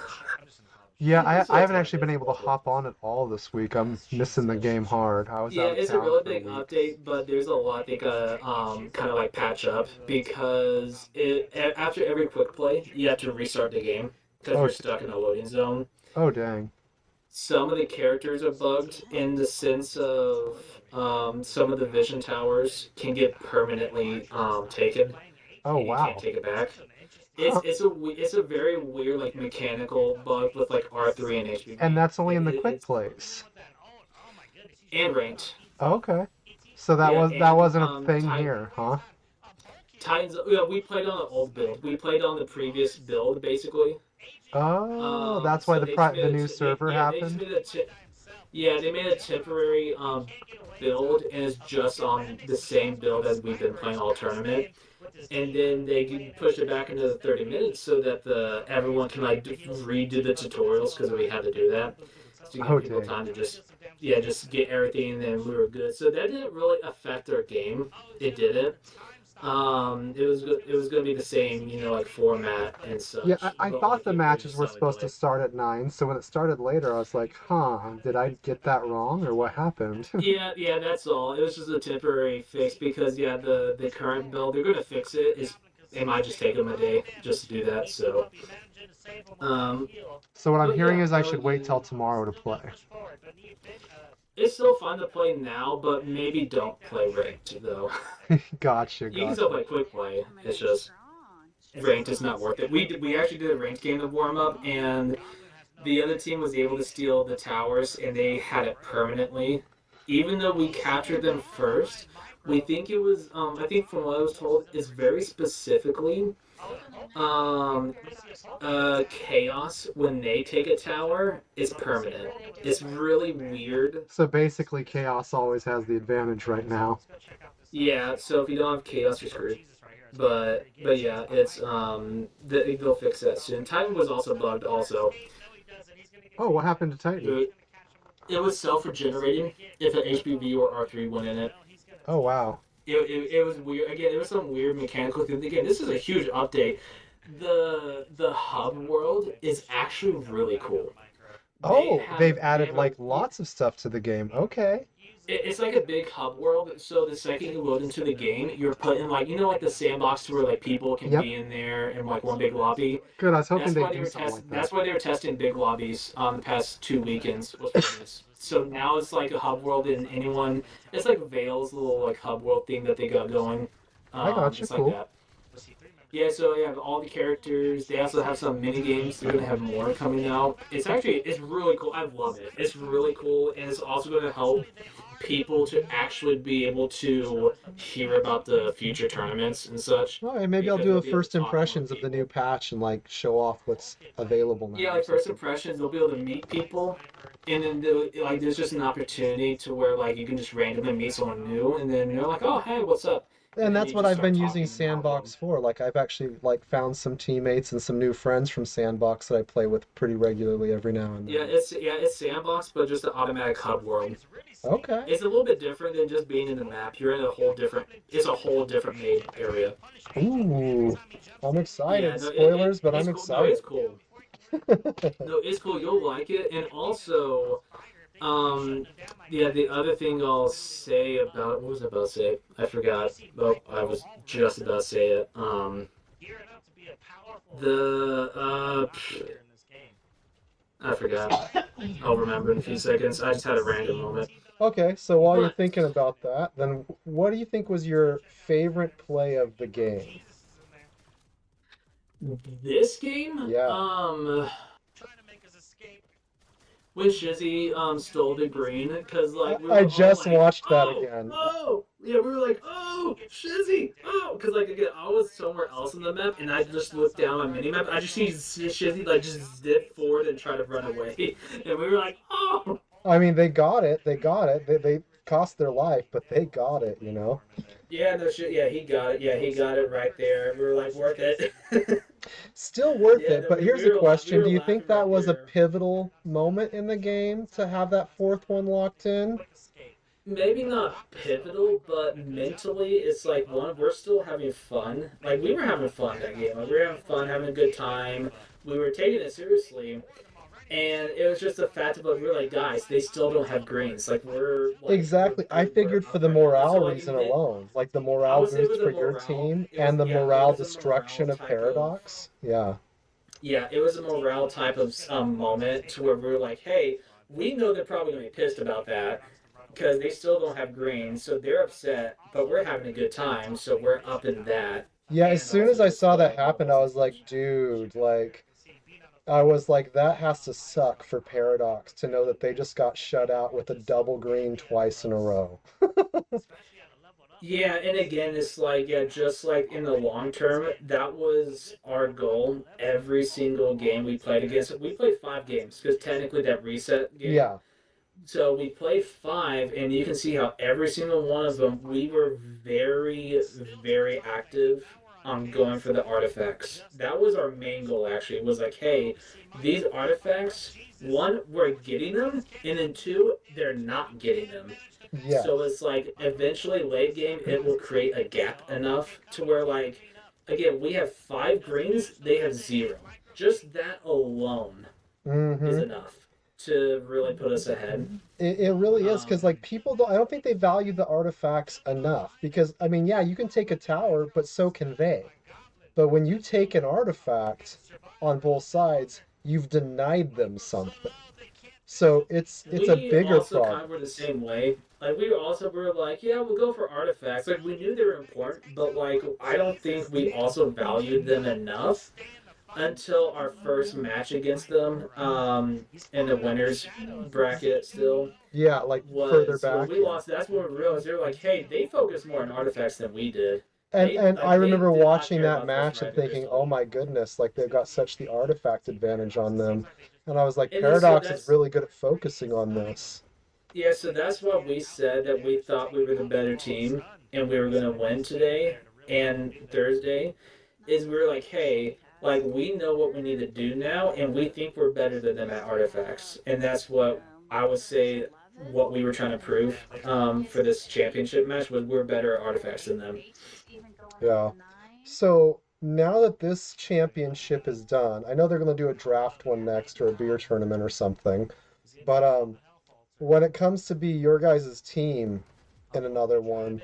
Yeah, I, So I that's haven't why actually been it's a able to little bit. hop on at all this week. I'm missing the game hard. I was Yeah, out of it's a town really for a big week. update, but there's a lot they gotta kind of like patch up because after every quick play, you have to restart the game because Oh, you're stuck in a loading zone. oh dang. Some of the characters are bugged in the sense of some of the vision towers can get permanently taken, Oh and you can't wow. take it back. Huh. It's a very weird like mechanical bug with like R3 and And HBV. that's only in the quick plays. And ranked. Okay. So Yeah, that and wasn't a thing here, huh? Titans. Yeah, we played on the old build. We played on the previous build basically. Oh, that's why So they just made the a new server they just happened. made they made a temporary build, and it's just on the same build as we've been playing all tournament. And then they pushed it back into the 30 minutes so that the everyone can like redo the tutorials because we had to do that to give Oh people dang. time to just get everything, and then we were good. So that didn't really affect our game. It didn't. It was going to be the same, like format and Yeah, such, I but thought like the it was matches just were how we supposed to play. start at 9, so when it started later, I was like, huh, did I get that wrong or what happened? Yeah, that's all. It was just a temporary fix because yeah, the current build they're going to fix it. Is it might just take them a day just to do that. So, um, So what I'm but hearing yeah, is I no, should wait till tomorrow to play. it's still fun to play now, but maybe don't play ranked though. Gotcha, You can still gotcha. play quick play. It's just ranked is not worth it. We actually did a ranked game of warm up, and the other team was able to steal the towers, and they had it permanently. Even though we captured them first, we think it was. I think from what I was told, is very specifically um, chaos when they take a tower is permanent. It's really weird. So basically, Chaos always has the advantage right now. Yeah, so if you don't have chaos, you're screwed. But yeah, it's they'll fix that soon. Titan was also bugged. Also, Oh, what happened to Titan? it was self regenerating if an HBV or R3 went in it. Oh, wow. It was weird. Again, it was some weird mechanical thing. Again, this is a huge update. The hub world is actually really cool. Oh, they've They added have a like lots of stuff to the game. Okay. it's like a big hub world. So the second you load into the game, you're put in like like the sandbox to where like people can Yep. be in there in like one big lobby. Good. I was hoping they'd do something like that. That's why they were testing big lobbies on the past 2 weekends was for this. So now it's like a hub world, and anyone it's like Vale's little like hub world thing that they got going. I gotcha. It's like Cool. that. Yeah, so you have all the characters. They also have some mini games. They're gonna have more coming out. It's really cool. I love it. It's really cool, and it's also gonna help people to actually be able to hear about the future tournaments and such Well, and maybe I'll because do they'll a be able to first talk more with impressions of the new people. patch and like show off what's available now Yeah, or like first something. impressions, they'll be able to meet people, and then there's just an opportunity to where like you can just randomly meet someone new, and then you're like, oh hey, what's up? And and then that's you what just I've start been using talking about them. Sandbox for. Like I've actually like found some teammates and some new friends from Sandbox that I play with pretty regularly every now and then. Yeah, it's sandbox, but just an automatic hub world. Okay. It's a little bit different than just being in the map. You're in a whole different. It's a whole different made area. Ooh, I'm Yeah, excited. no, Spoilers, but I'm it's cool. No, it's excited. cool. No, it's cool. You'll like it, and also, yeah, the other thing I'll say about what was I about to say? I forgot. Oh, I was just about to say it. The I forgot. I'll remember in a few seconds. I just had a random moment. Okay, so while you're But thinking about that, then what do you think was your favorite play of the game? this game, Yeah, when Shizzy stole the green, because I, like we I were all just like, watched that oh, again. oh, yeah, we were like, oh, Shizzy, oh, because like again, I was somewhere else on the map, and I just looked down my mini map. I just see Shizzy like just zip forward and try to run away, and we were like, oh, I mean, they got it. They got it. They cost their life, but they got it, you know? yeah, no shit, yeah, he got it, yeah, he got it right there. We were like, worth it. Still worth Yeah, it, no, but here's we a we question. were Do you think laughing that right was a there. pivotal moment in the game to have that fourth one locked in? Maybe not pivotal, but mentally, it's like one, we're still having fun. Like we were having fun that game. Like we were having fun, having a good time. We were taking it seriously, and it was just the fact of like we were like, guys, they still don't have greens. Like we're Exactly. I good. We're figured for up the right now. And morale so like reason alone, like the I morale would say it was boost a for your morale. team It was and the yeah, it morale was a morale destruction of type of Paradox. Yeah. yeah, it was a morale type of moment to where we were like, hey, we know they're probably gonna be pissed about that because they still don't have green, so they're upset, but we're having a good time, so we're up in that, Yeah, as and soon as also I just saw that like happen, I was like, dude, like, I was like, that has to suck for Paradox to know that they just got shut out with a double green twice in a row. yeah, and again, it's like yeah, just like in the long term, that was our goal. Every single game we played against, we played 5 games because technically that reset game. Yeah, So we played 5, and you can see how every single one of them we were very, very active on going for the artifacts. That was our main goal. Actually, it was like, hey, these artifacts. One, we're getting them, and then two, they're not getting them. yes. So it's like eventually late game it will create a gap enough to where like again we have 5 greens, they have 0. Just that alone is Mm-hmm. enough to really put us ahead. It really is because Um, like people don't I don't think they value the artifacts enough because I mean yeah you can take a tower but so can they. But when you take an artifact on both sides, you've denied them something. So it's a we bigger also kind problem. of were the same way. Like we also were like, yeah, we'll go for artifacts. Like we knew they were important, but like I don't think we also valued them enough until our first match against them in the winners bracket still Yeah, like further was when back, we yeah. lost. That's when we realized they were like, hey, they focus more on artifacts than we did. And I They remember did not watching care that about the first match and Dragon thinking, "Oh Crystal. my goodness, like they've got such the artifact advantage on them." And I was like, And then so Paradox is that's really good at focusing on this. yeah, so that's why we said that we thought we were the better team and we were gonna win today and Thursday. Is we were like, hey, like we know what we need to do now, and we think we're better than them at artifacts, and that's what I would say. What we were trying to prove for this championship match was we're better at artifacts than them. Yeah. So now that this championship is done, I know they're going to do a draft one next or a beer tournament or something. But when it comes to be your guys' team in another one,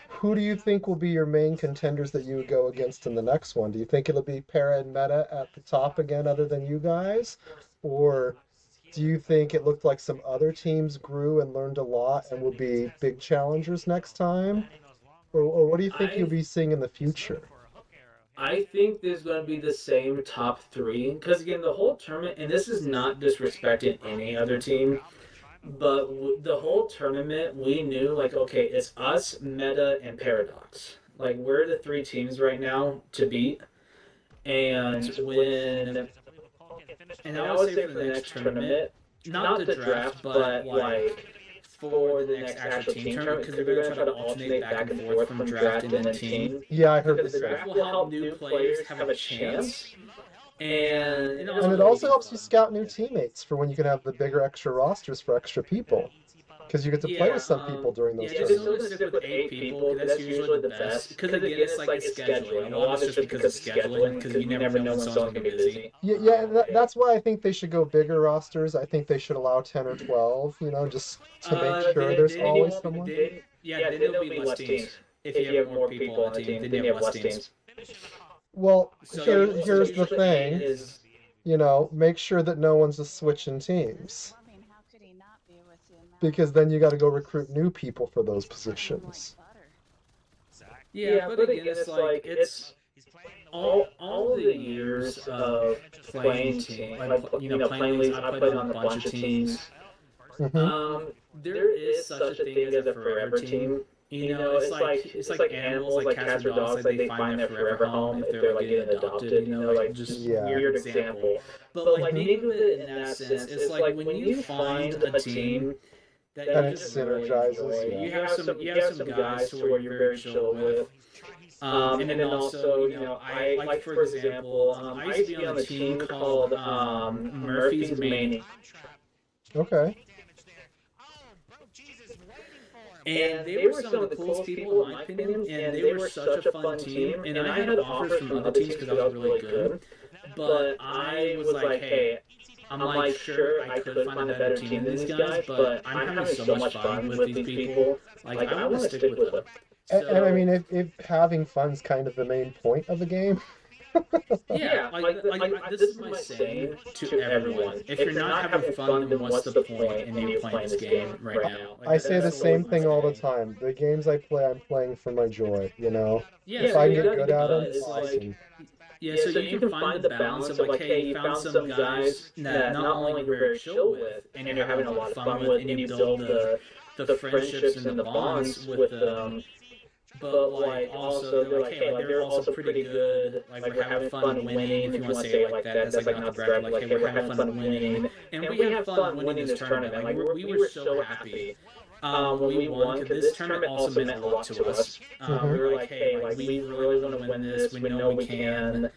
who do you think will be your main contenders that you would go against in the next one? Do you think it'll be Para and Meta at the top again, other than you guys? Or do you think it looked like some other teams grew and learned a lot and will be big challengers next time? Or what do you think you'll I be seeing in the future? I think there's going to be the same top 3 because again the whole tournament, and this is not disrespecting any other team, but the whole tournament we knew like okay it's us, Meta, and Paradox. Like we're the 3 teams right now to beat, and when and I would say for the next tournament, not the draft, but like for the next actual team tournament because they're going to try to alternate back and forth from draft and then team. Yeah, I heard Because the the draft will help new players have a chance. And it also helps you scout new teammates for when you can have the bigger extra rosters for extra people. Because you get to play with some people during those tournaments. tournaments. Yeah, just stick with 8 people because that's usually the best. Because again, it's like it's scheduling. A lot of it's just because of scheduling because you never know when someone's going to be busy. That's why I think they should go bigger rosters. I think they should allow 10 or 12, just to make sure there's always someone. Then there'll be less teams. If you have more people on the team, then you have less teams. Well, here's the thing. Make sure that no one's just switching teams. Because then you got to go recruit new people for those positions. Yeah, but again, it's all the years of playing team, playing leagues. I played on a bunch of teams. Mm-hmm. There is such a thing as a forever team. It's like animals, like cats or dogs. Like they find their forever home if they're like getting adopted. Weird example. But like think of it in that sense. It's like when you find a team that it synergizes. You have some guys to where you're very chill with. And then also, I like for example, I used to be on a team called Murphy's Mania. Okay. And they were some of the coolest people, in my opinion, and they were such a fun team. And I had offers from other teams because I was really good. But I was like, hey, I'm like, sure, I could find a better team than these guys, but I'm having so much fun with these people. Like, I want to stick with them. And I mean, if having fun's kind of the main point of the game. This is my saying to everyone. If you're not having fun, then what's the point in you playing this game right now? I say the same thing all the time. The games I play, I'm playing for my joy, If so I get good at them, it's awesome. Yeah, so you can find the balance of like, hey, you found some guys that not only you're very chill with, and you're having a lot of fun with, and you build the friendships and the bonds with them. But like also they're like, hey, like they're also pretty good. Like we're having fun winning, if you want to say it like that. That's like not the brag. Like hey, we're having fun winning, and we have fun winning this tournament. Like we were so happy when we won because this tournament also meant a lot to us. We were like, hey, like we really want to win this. We know we can,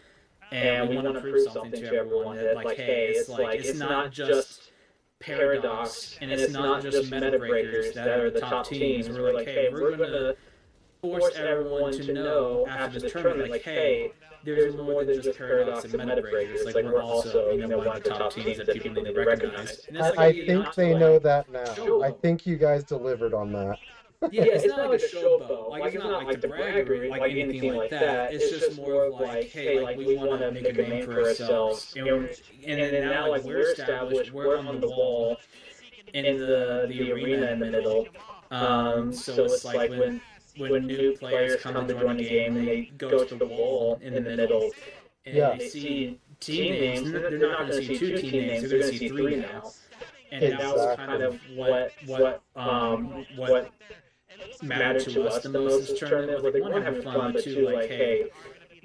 and we want to prove something to everyone that like, hey, it's not just Paradox and it's not just Meta Breakers that are the top teams. We're like, hey, we're gonna force everyone to know after the tournament, like, hey, there's more than just Paradox and Meta Breakers. Like, we're also, one of the top teams that people need to recognize. I think they know that now. I think you guys delivered on that. Yeah, it's not like a showboat. Like, it's not like the brag or like anything like that. It's just more of like, hey, like, we want to make a name for ourselves. And then now, like, we're established, we're on the wall in the arena in the middle. So it's like when new players come to join the game, they go to the wall in the middle, and they see team names. They're not going to see 2 team names; they're going to see 3 now. And that was kind of what mattered to us the most this tournament. Was like, we want to have fun, but too, like, hey,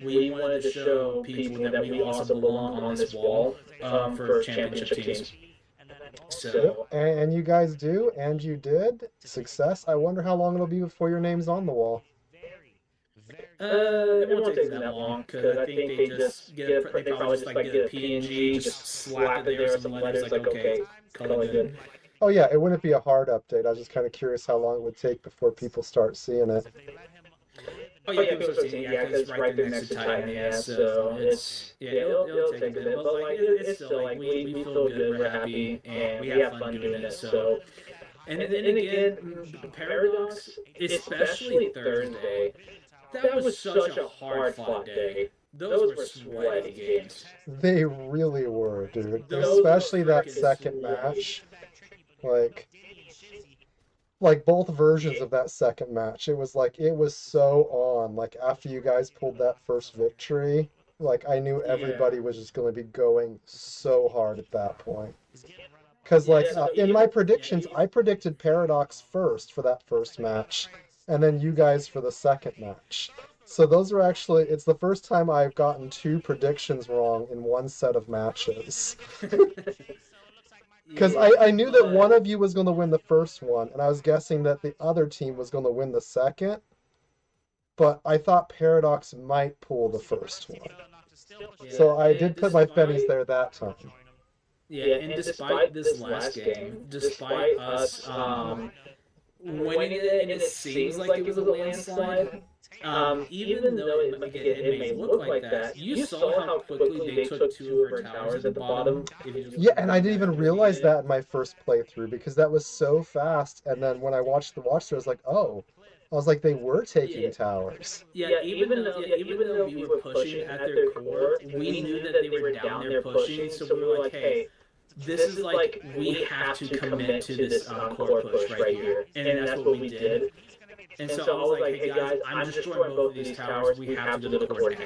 we wanted to show people that we also belong on this wall for championship teams. So, and you guys do, and you did. Success. I wonder how long it'll be before your name's on the wall. It won't take that long because I think they just they probably just like get a PNG, just slap it there with some letters, like okay, call it good. Oh yeah, it wouldn't be a hard update. I was just kind of curious how long it would take before people start seeing it. Oh yeah, people start seeing it, because it's right there next to Titan, yeah. So it'll take a bit, but like it's still like we feel good, we're happy, and we have fun doing it. So, and then again, Paradox, especially Thursday, that was such a hard-fought day. Those were sweaty games. They really were, dude. Especially that second match, like both versions of that second match. It was so on. Like after you guys pulled that first victory, like I knew everybody was just going to be going so hard at that point. Because in my predictions, I predicted Paradox first for that first match, and then you guys for the second match. So those are actually, it's the first time I've gotten 2 predictions wrong in one set of matches. Because I knew that one of you was going to win the first one, and I was guessing that the other team was going to win the second. But I thought Paradox might pull the first one. So I did put my pennies there that time. Yeah, and despite this last game, despite us winning it, and it seems like it was a landslide, even though it may look like that, you saw how quickly they took two of our towers at the bottom. Yeah, and I didn't even realize that in my first playthrough because that was so fast. And then when I watched the watchthrough, I was like, oh, I was like, they were taking towers. Yeah, even though we were pushing at their core, we knew that they were down there pushing, so we were like, hey, this is like we have to commit to this core push right here, and that's what we did. And so I was like, hey guys, I'm destroying both of these towers. We have to do the core now.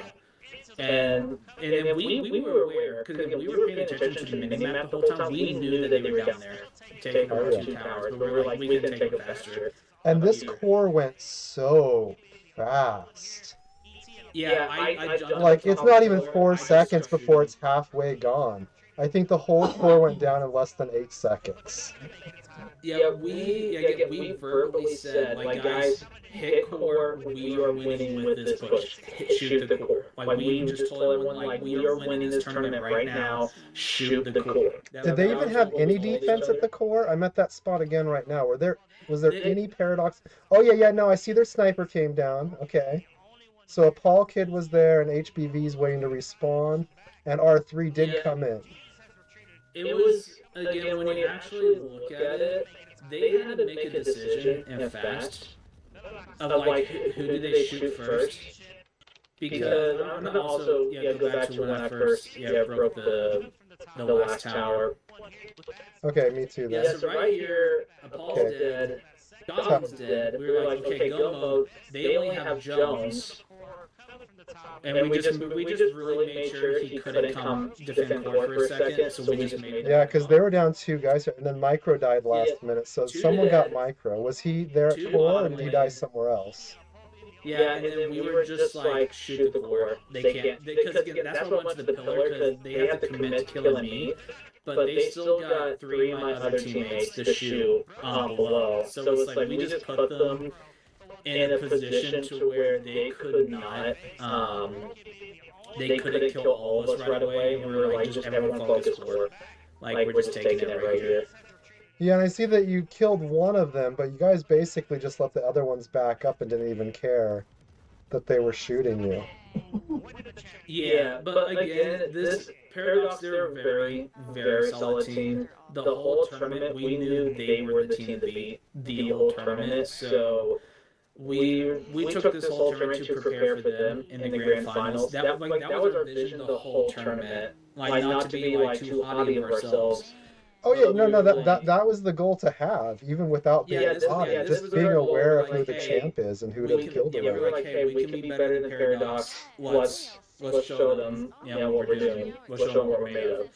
And then we were aware, because we were paying attention to the minimap the whole time. We knew that they were down there taking over two towers, but we were like, we can take them faster. And this core went so fast. Yeah, I jumped like it's not even 4 seconds before it's halfway gone. I think the whole core went down in less than 8 seconds. Yeah, we verbally said, like, guys, hit core, we are winning with this push. Shoot the core. Like, we just told everyone, like, we are winning this tournament right now. Shoot the core. Did they even have any defense at the core? I'm at that spot again right now. Was there any Paradox? Oh, yeah, no, I see their sniper came down. Okay. So a Paul Kid was there, and HBV's waiting to respawn, and R3 did come in. It was, again, when you actually look at it, they had to make a decision, and fast, of like, who did they shoot first? Because I'm gonna also go back to when I first broke the last tower. Okay, me too then. Yeah, so right here, Apollo's dead, Goblin's dead. We were like, okay, go mode. They only have Jones. And we just really made sure he couldn't come defend core for a second, so we just made it. Yeah, because they were down 2 guys, and then Micro died last minute, so someone got Micro. Was he there at core, or did he die somewhere else? Yeah, and then we were just like, shoot the core. They can't, because again, that's what went to the pillar, because they have to commit to killing me, but they still got 3 of my other teammates to shoot below. So it's like, we just put them in a position to where they could not, they couldn't kill all of us right away, and we were like, just everyone focus core. Like, we're just taking it right here. Yeah, and I see that you killed one of them, but you guys basically just let the other ones back up and didn't even care that they were shooting you. Yeah, but again, this Paradox, they're a very, very solid team. The whole tournament, we knew they were the team to beat the whole tournament, so we took this whole tournament to prepare for them in the grand finals. That was our vision the whole tournament. Like, not to be like too haughty of ourselves. Oh yeah, no, that was the goal to have, even without being haughty, just being aware of who the champ is and who to have killed already. Yeah, we were like, hey, we can be better than Paradox. Let's show them, what we're doing. Let's show them what we're made of.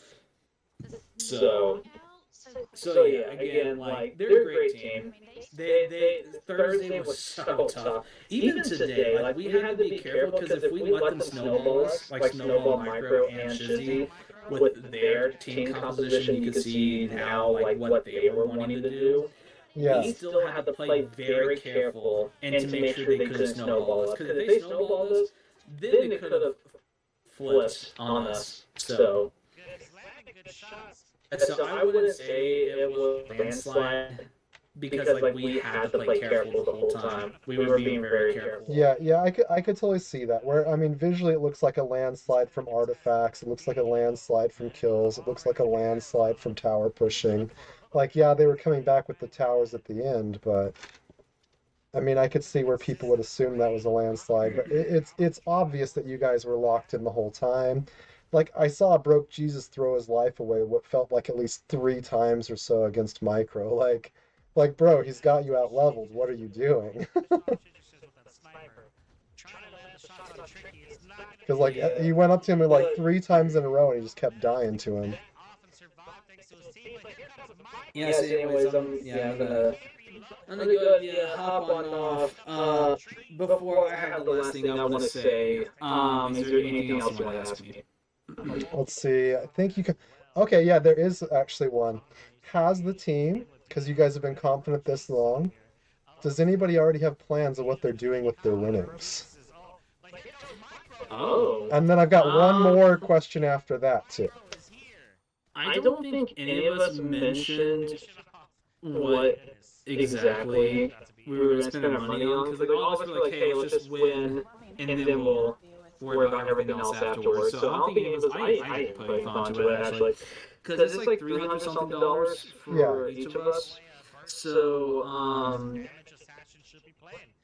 So yeah, again, like, they're a great team. They Thursday was so tough. Even today, like, we had to be careful, because if we let them snowball us, like snowball Micro and Shizzy, with their team composition, you could see now, like, what they were wanting to do. Yeah. We still had to play very careful and to make sure they couldn't snowball us. Because if they snowballed us, then they could have flipped on us. So I wouldn't say it was a landslide, because like, we had to play careful the whole time. We were being very careful. Yeah, I could totally see that. Where, I mean, visually it looks like a landslide from artifacts. It looks like a landslide from kills. It looks like a landslide from tower pushing. Like, yeah, they were coming back with the towers at the end, but I mean, I could see where people would assume that was a landslide. But it's obvious that you guys were locked in the whole time. Like, I saw Broke Jesus throw his life away what felt like at least 3 times or so against Micro. Like, bro, he's got you out leveled. What are you doing? Because, like, he went up to him like 3 times in a row and he just kept dying to him. Yeah, so anyways, I'm gonna go hop on off. Before I have the last thing I want to say, is there anything else you want to ask me? Let's see. I think you can. Okay, yeah, there is actually one. Has the team, because you guys have been confident this long, does anybody already have plans of what they're doing with their winnings? Oh. And then I've got one more question after that, too. I don't think any of us mentioned what exactly we were going to spend our money on, because like all of us were like, hey, let's just win, and then we'll worry about everything else afterwards. So I don't think any of us, I didn't put any thought into it actually, because it's like $300 something Yeah. for each of us. So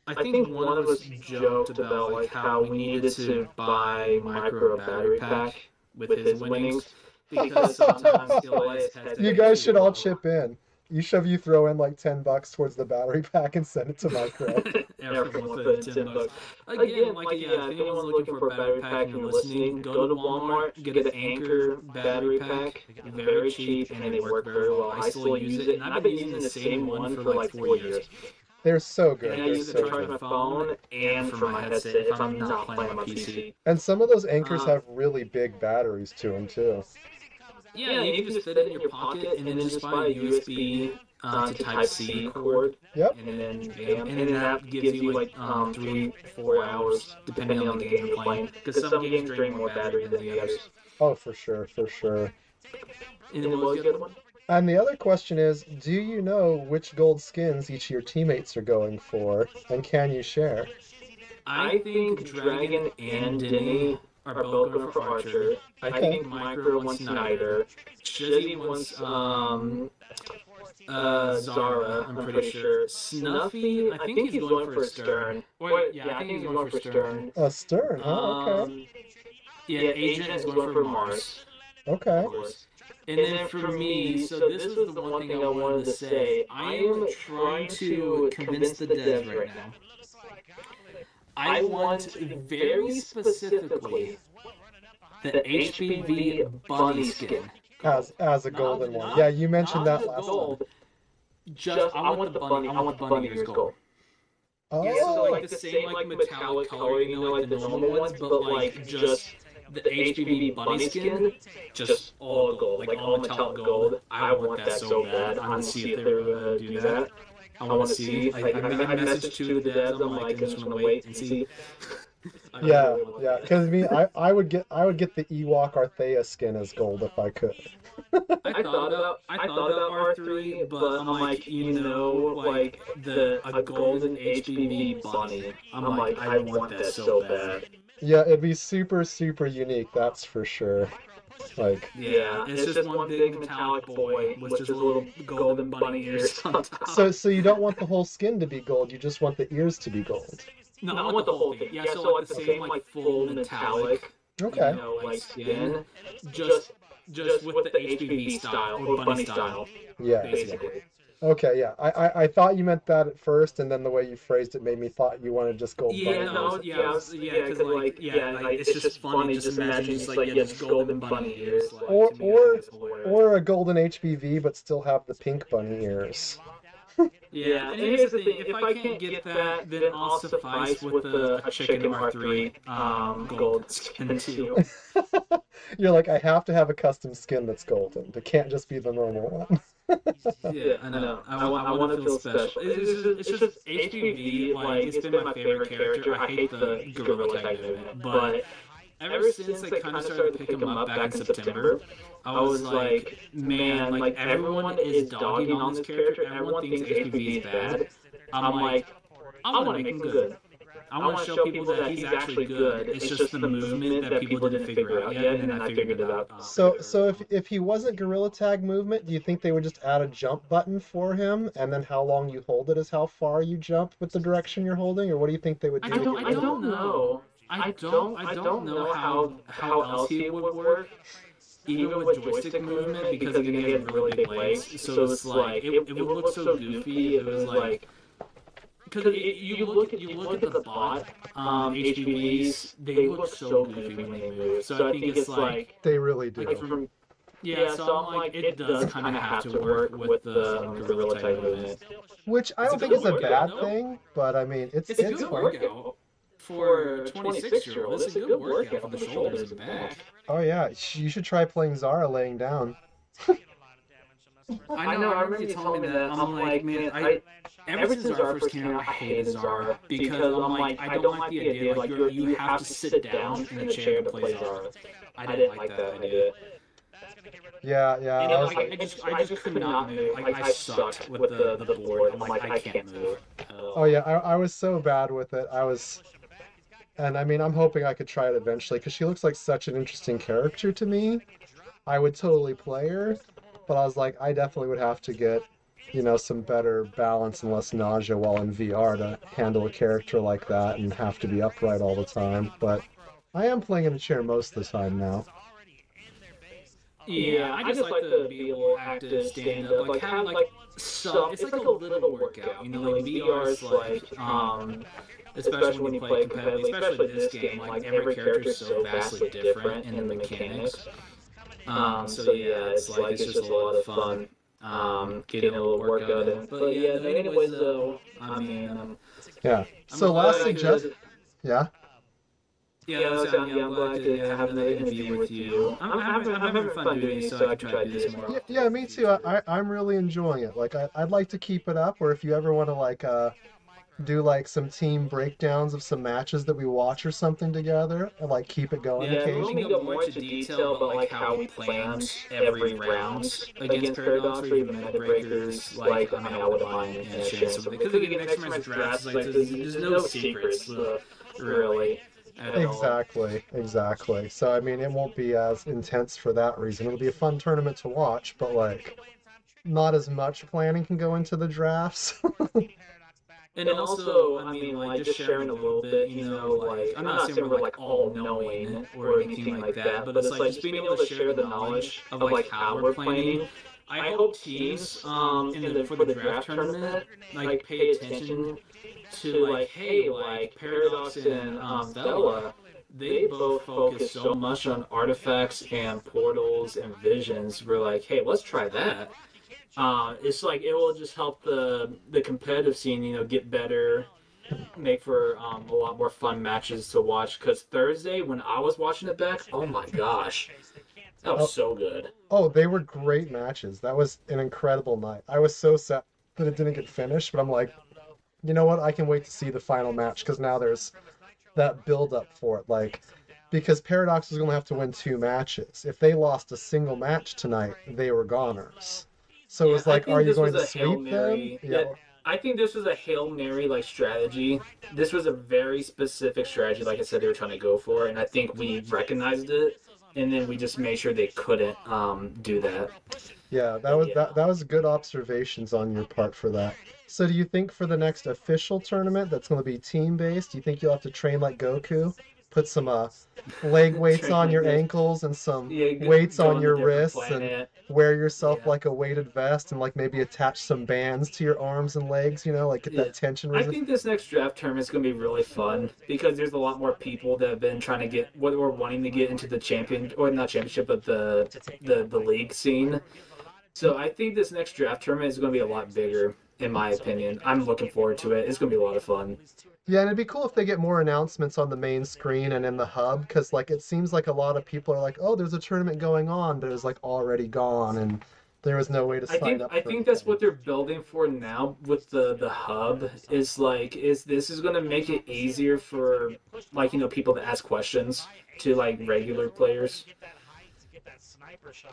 I think one of us joked about like how we needed to buy Micro a battery pack with his winnings, because sometimes Elias has to You get guys should too all low. chip in. You throw in like $10 towards the battery pack and send it to Micro. Everyone put in $10. Again, like yeah, if anyone's looking for a battery pack and you're listening, go to Walmart, get an Anchor battery pack, very cheap, and they work very well. I still use it, and I've been using the same one for like 4 years. They're so And good. I They're use it to so charge good. my phone and for my headset if I'm not playing on my PC. And some of those anchors Um, have really big batteries to them too. yeah, you can just fit it in your pocket and then just buy a USB to Type C cord, Yep. and then bam, and then that gives you like 3-4 hours depending on the game you're playing, because some games drain more battery than the others. Oh, for sure, for sure. And then what was the other one? And the other question is, do you know which gold skins each of your teammates are going for, and can you share? I think Dragon and Denny are both going for Archer. I Okay. think Micro wants Snyder. Shizzy wants Zara, I'm pretty sure. Snuffy, I think he's going for a Stern. Wait, yeah, I think he's going for Stern. A Stern, huh? Okay. Yeah, Agent is going for Mars, of Okay. course. And then for me, so this was the one thing I wanted to say. I am trying to convince the devs right now. I want very specifically the HPV bunny skin. As a golden one. Yeah, you mentioned Not that the last gold. Just I want the bunny. I want the bunny ears gold. time. Yeah, so Oh, like the same like metallic color, like the normal ones, but like just the HPV bunny skin, just all gold, like all metallic gold. I want that so bad. I want to see if they're gonna do that. I want to see. I messaged two of the devs. I'm like, I'm just gonna wait and see. yeah, yeah. Because I would get the Ewok Arthea skin as gold if I could. I thought about R3, but I'm like, like a golden HBV bunny. I'm like, I want that so bad. Yeah, it'd be super, super unique, that's for sure. Like, Yeah, it's just one big metallic boy with just little golden bunny ears on top. so you don't want the whole skin to be gold, you just want the ears to be gold. No, I want the whole thing. Yeah, so like the same like full metallic, Okay. like skin, just with the HBV style or bunny style, Yeah. basically. Okay, yeah. I thought you meant that at first, and then the way you phrased it made me thought you wanted just gold Yeah, bunny no, ears. because it's just funny. Just imagine just golden bunny ears. Like, Or to me, I think or it's hilarious. or a golden HBV, but still have the pink bunny ears. Yeah, and here's the thing: if I can't get that, then I'll suffice with a chicken R3 gold skin too. You're like, I have to have a custom skin that's golden. It can't just be the normal one. Yeah, I know. I want to feel special. It's just HPV. Like, it's been my favorite character. I hate the gorilla tag movement, but ever since I kind of started to pick him up back in September, I was like, man, like everyone is dogging on this character. Everyone thinks HPV is bad. I'm like, I want to make him good. I want to show people that he's actually good. It's just the movement that people didn't figure out yet, and then I figured it out. So if he wasn't gorilla tag movement, do you think they would just add a jump button for him, and then how long you hold it is how far you jump with the direction you're holding, or what do you think they would do? I don't know. I don't know how else he would work, even with joystick movement, because again he has really big legs. So it's like it would look so goofy if it was like, because you look at the bot HBVs, they look so goofy when they move. So I think it's like They really do. from yeah. So I'm like, it does kind of have to work with the gorilla type movement. Which I It's don't a think good is a workout, bad no? thing, but I mean, it's It's a good fun. workout. for a 26-year-old, it's a good workout for the shoulders and back. Oh yeah, you should try playing Zara laying down. I know. I remember you telling me that. I'm like, man, ever since Zara first came out, I hated Zara because I'm like, I don't like the idea like you have to sit down in a chair to play Zara. I didn't like that idea. Yeah, And I was I just could not move. Like I sucked with the board. I'm like, I can't move. oh yeah, I was so bad with it. And I mean, I'm hoping I could try it eventually because she looks like such an interesting character to me. I would totally play her, but I was like, I definitely would have to get, some better balance and less nausea while in VR to handle a character like that and have to be upright all the time. But I am playing in a chair most of the time now. Yeah, I just like to be a little active, stand up, like have like some. It's like a little workout, Like VR is like, especially when you play competitively, especially this game, like every character is so vastly different in the mechanics. So yeah, it's just a lot of fun. Getting a little workout in. But yeah, anyways though, I mean, Yeah. So I'm last glad I suggest, yeah. I'm glad to have another interview with you. I'm having fun doing these, so I can try to do this more Yeah, often. yeah, me too. I'm really enjoying it. Like I'd like to keep it up, or if you ever want to like do like some team breakdowns of some matches that we watch or something together, and like keep it going Yeah, if you want me occasionally. to go more into detail about like how we planned every round against Paradox or even Meta Breakers, like I mean, I wouldn't mind sharing some of it because again, next round's draft is like there's no secrets really at all. Exactly. So I mean, it won't be as intense for that reason. It'll be a fun tournament to watch, but like not as much planning can go into the drafts. And also, I mean, like just sharing a little bit, like I'm not saying we're like all knowing or anything like that, but it's like just being able to share the knowledge of like how we're planning. I hope teams in the for the draft tournament like pay attention to like, hey, like Paradox and Vela, they both focus so much on artifacts and portals and visions. We're like, hey, let's try that. It's like it will just help the competitive scene, get better, make for a lot more fun matches to watch. Because Thursday, when I was watching it back, oh my gosh, that was Oh, so good. oh, they were great matches. That was an incredible night. I was so sad that it didn't get finished, but I'm like, you know what? I can wait to see the final match because now there's that build up for it. Like, because Paradox was going to have to win two matches. If they lost a single match tonight, they were goners. So it Yeah, was I like, are think you this going was to a Hail sweep them? Mary. Yeah. I think this was a Hail Mary like strategy. This was a very specific strategy, like I said, they were trying to go for, and I think we recognized it, and then we just made sure they couldn't do that. Yeah, that But was yeah. that was good observations on your part for that. So do you think for the next official tournament that's going to be team based, do you think you'll have to train like Goku? Put some leg weights Train on like your this. ankles and some Yeah, weights go on on the your different wrists and planet. wear yourself Yeah. like a weighted vest and like maybe attach some bands to your arms and legs, like get Yeah. that tension I resist. think this next draft tournament is going to be really fun because there's a lot more people that have been trying to get, what or wanting to get into the champion, or not championship, but the league scene. So I think this next draft tournament is going to be a lot bigger, in my opinion. I'm looking forward to it. It's going to be a lot of fun. Yeah, and it'd be cool if they get more announcements on the main screen and in the hub, because like it seems like a lot of people are like, oh, there's a tournament going on, but it's like already gone, and there was no way to sign up I for think that's anything. what they're building for now with the hub is like is this is going to make it easier for like people to ask questions to like regular players.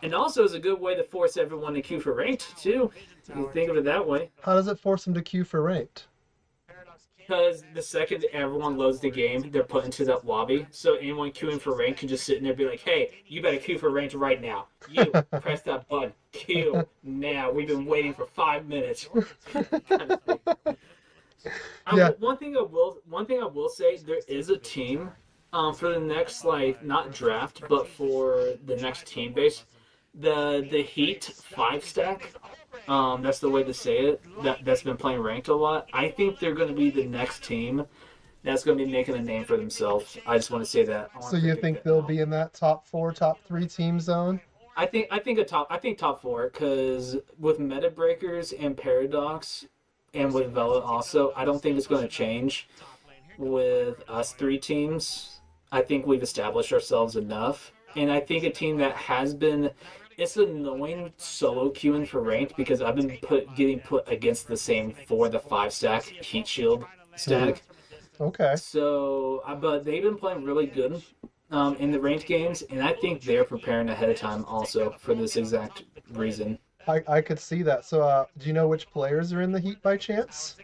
And also is a good way to force everyone to queue for ranked too. You think of it that way. How does it force them to queue for ranked? Because the second everyone loads the game, they're put into that lobby. So anyone queuing for rank can just sit in there and be like, hey, you better queue for ranked right now. You, press that button. Queue now. We've been waiting for 5 minutes. Kind of thing. Yeah, One thing I will say, there is a team for the next, like, not draft, but for the next team base. The Heat 5 stack. That's the way to say it. That's been playing ranked a lot. I think they're going to be the next team that's going to be making a name for themselves. I just want to say that. I so want to you predict think that they'll now. be in that top four, top three team zone? I think top four because with Meta Breakers and Paradox and with Vela also, I don't think it's going to change. with us three teams, I think we've established ourselves enough. And I think a team that has been, it's annoying solo queuing for ranked because I've been getting put against the same 4 to 5 stack heat shield Hmm. stack. Okay. So, but they've been playing really good in the ranked games, and I think they're preparing ahead of time also for this exact reason. I could see that. So, do you know which players are in the Heat by chance?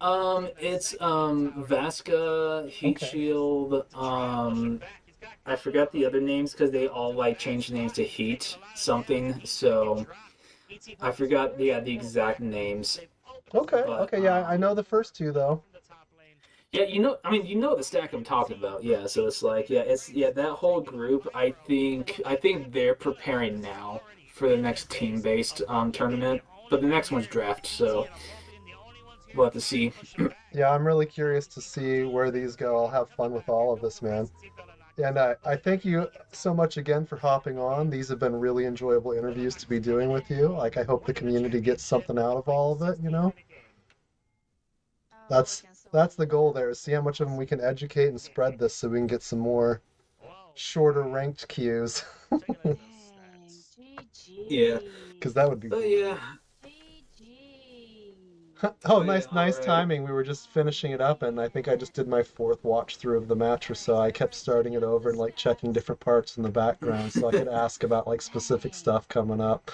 It's Vasca, Heat Okay. Shield, I forgot the other names because they all like changed names to Heat something. So I forgot the exact names. Okay. But Okay. Yeah, I know the first two though. yeah, I mean, the stack I'm talking about. Yeah, so it's like yeah, that whole group. I think they're preparing now for the next team-based tournament, but the next one's draft. So we'll have to see. Yeah, I'm really curious to see where these go. I'll have fun with all of this, man. And I thank you so much again for hopping on. These have been really enjoyable interviews to be doing with you. Like, I hope the community gets something out of all of it, you know? That's that's the goal there, is see how much of them we can educate and spread this so we can get some more shorter ranked queues. Yeah, Because that would be but great. yeah, Oh, but yeah, all nice right. timing. We were just finishing it up, and I think I just did my fourth watch through of the match or so. I kept starting it over and like checking different parts in the background so I could ask about like specific stuff coming up.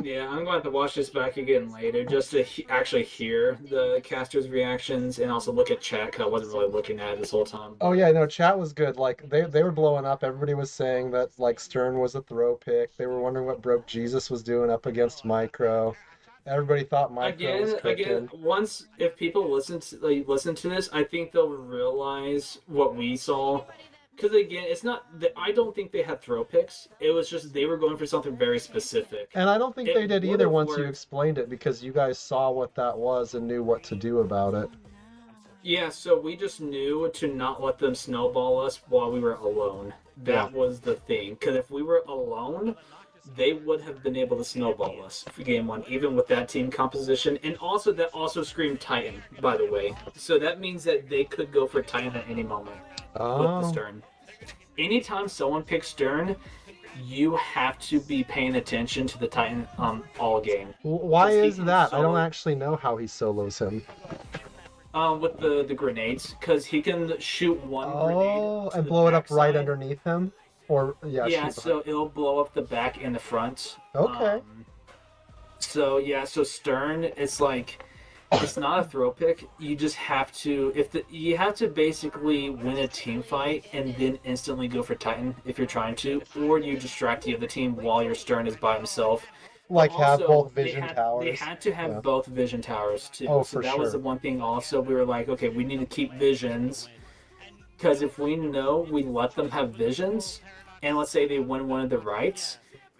Yeah, I'm going to have to watch this back again later just to actually hear the casters' reactions and also look at chat because I wasn't really looking at it this whole time. Oh But yeah, no, chat was good. Like they were blowing up. Everybody was saying that like Stern was a throw pick. They were wondering what Broke Jesus was doing up against Micro. Everybody thought Micro was again, cooking. once if people listen to this, I think they'll realize what we saw. Because again, it's not. I don't think they had throw picks. It was just they were going for something very specific. And I don't think It they did would either have once you worked. explained it because you guys saw what that was and knew what to do about it. Yeah, so we just knew to not let them snowball us while we were alone. Yeah. That was the thing. Because if we were alone, they would have been able to snowball us for game one, even with that team composition. And also, that also screamed Titan, by the way. So that means that they could go for Titan at any moment with the Oh. Stern. Anytime someone picks Stern, you have to be paying attention to the Titan all game. Why Because he is can that? I don't solo actually know how he solos him. with the grenades because he can shoot one grenade Oh, to and the blow it up right backside. underneath him? Or, yeah, Yeah, shoot behind. so it'll blow up the back and the front. Okay. So yeah, so Stern, it's like it's not a throw pick. You just have to you have to basically win a team fight and then instantly go for Titan if you're trying to, or you distract the other team while your Stern is by himself. But Like have both also vision they towers. had to Yeah. have both vision towers too. Oh, So for that was the sure. one thing also we were like, okay, we need to keep visions because if we know we let them have visions, and let's say they win one of the rights,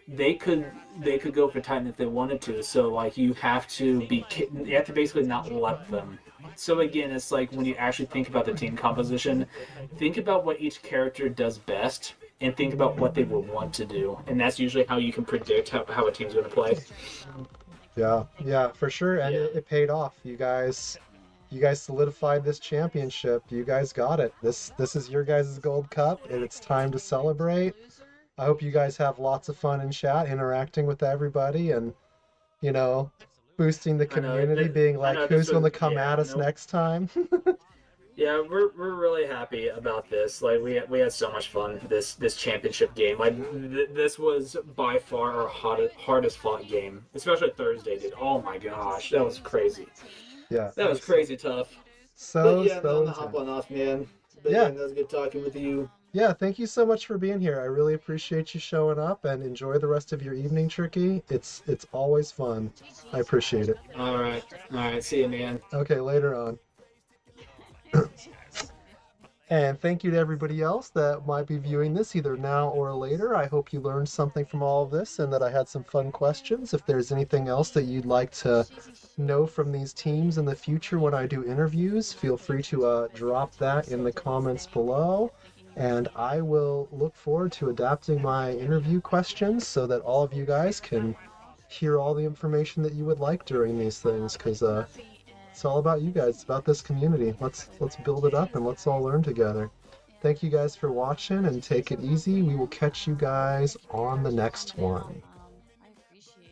they could go for Titan if they wanted to. So like you have to basically not let them. So again, it's like when you actually think about the team composition, think about what each character does best, and think about what they would want to do, and that's usually how you can predict how a team's going to play. Yeah, yeah, for sure. And Yeah. it paid off. You guys solidified this championship. You guys got it. This is your guys' gold cup, and it's time to celebrate. I hope you guys have lots of fun in chat, interacting with everybody, and you know, boosting the I know. community, being I like, know this who's going was to come yeah at us no next time? yeah we're really happy about this. Like we had so much fun this championship game. Like this was by far our hardest fought game, especially Thursday, dude. Oh my gosh, that was crazy. Yeah, it That was was so crazy tough. But so yeah, no, so I'm gonna hop intense. on off, man. But yeah, Yeah, that was good talking with you. yeah. Thank you so much for being here. I really appreciate you showing up, and enjoy the rest of your evening, Tricky. It's always fun. I appreciate it. All right. See you, man. Okay, later on. And thank you to everybody else that might be viewing this either now or later. I hope you learned something from all of this and that I had some fun questions. If there's anything else that you'd like to know from these teams in the future when I do interviews, feel free to drop that in the comments below. And I will look forward to adapting my interview questions so that all of you guys can hear all the information that you would like during these things. Because It's all about you guys. It's about this community. Let's build it up and let's all learn together. Thank you guys for watching and take it easy. We will catch you guys on the next one.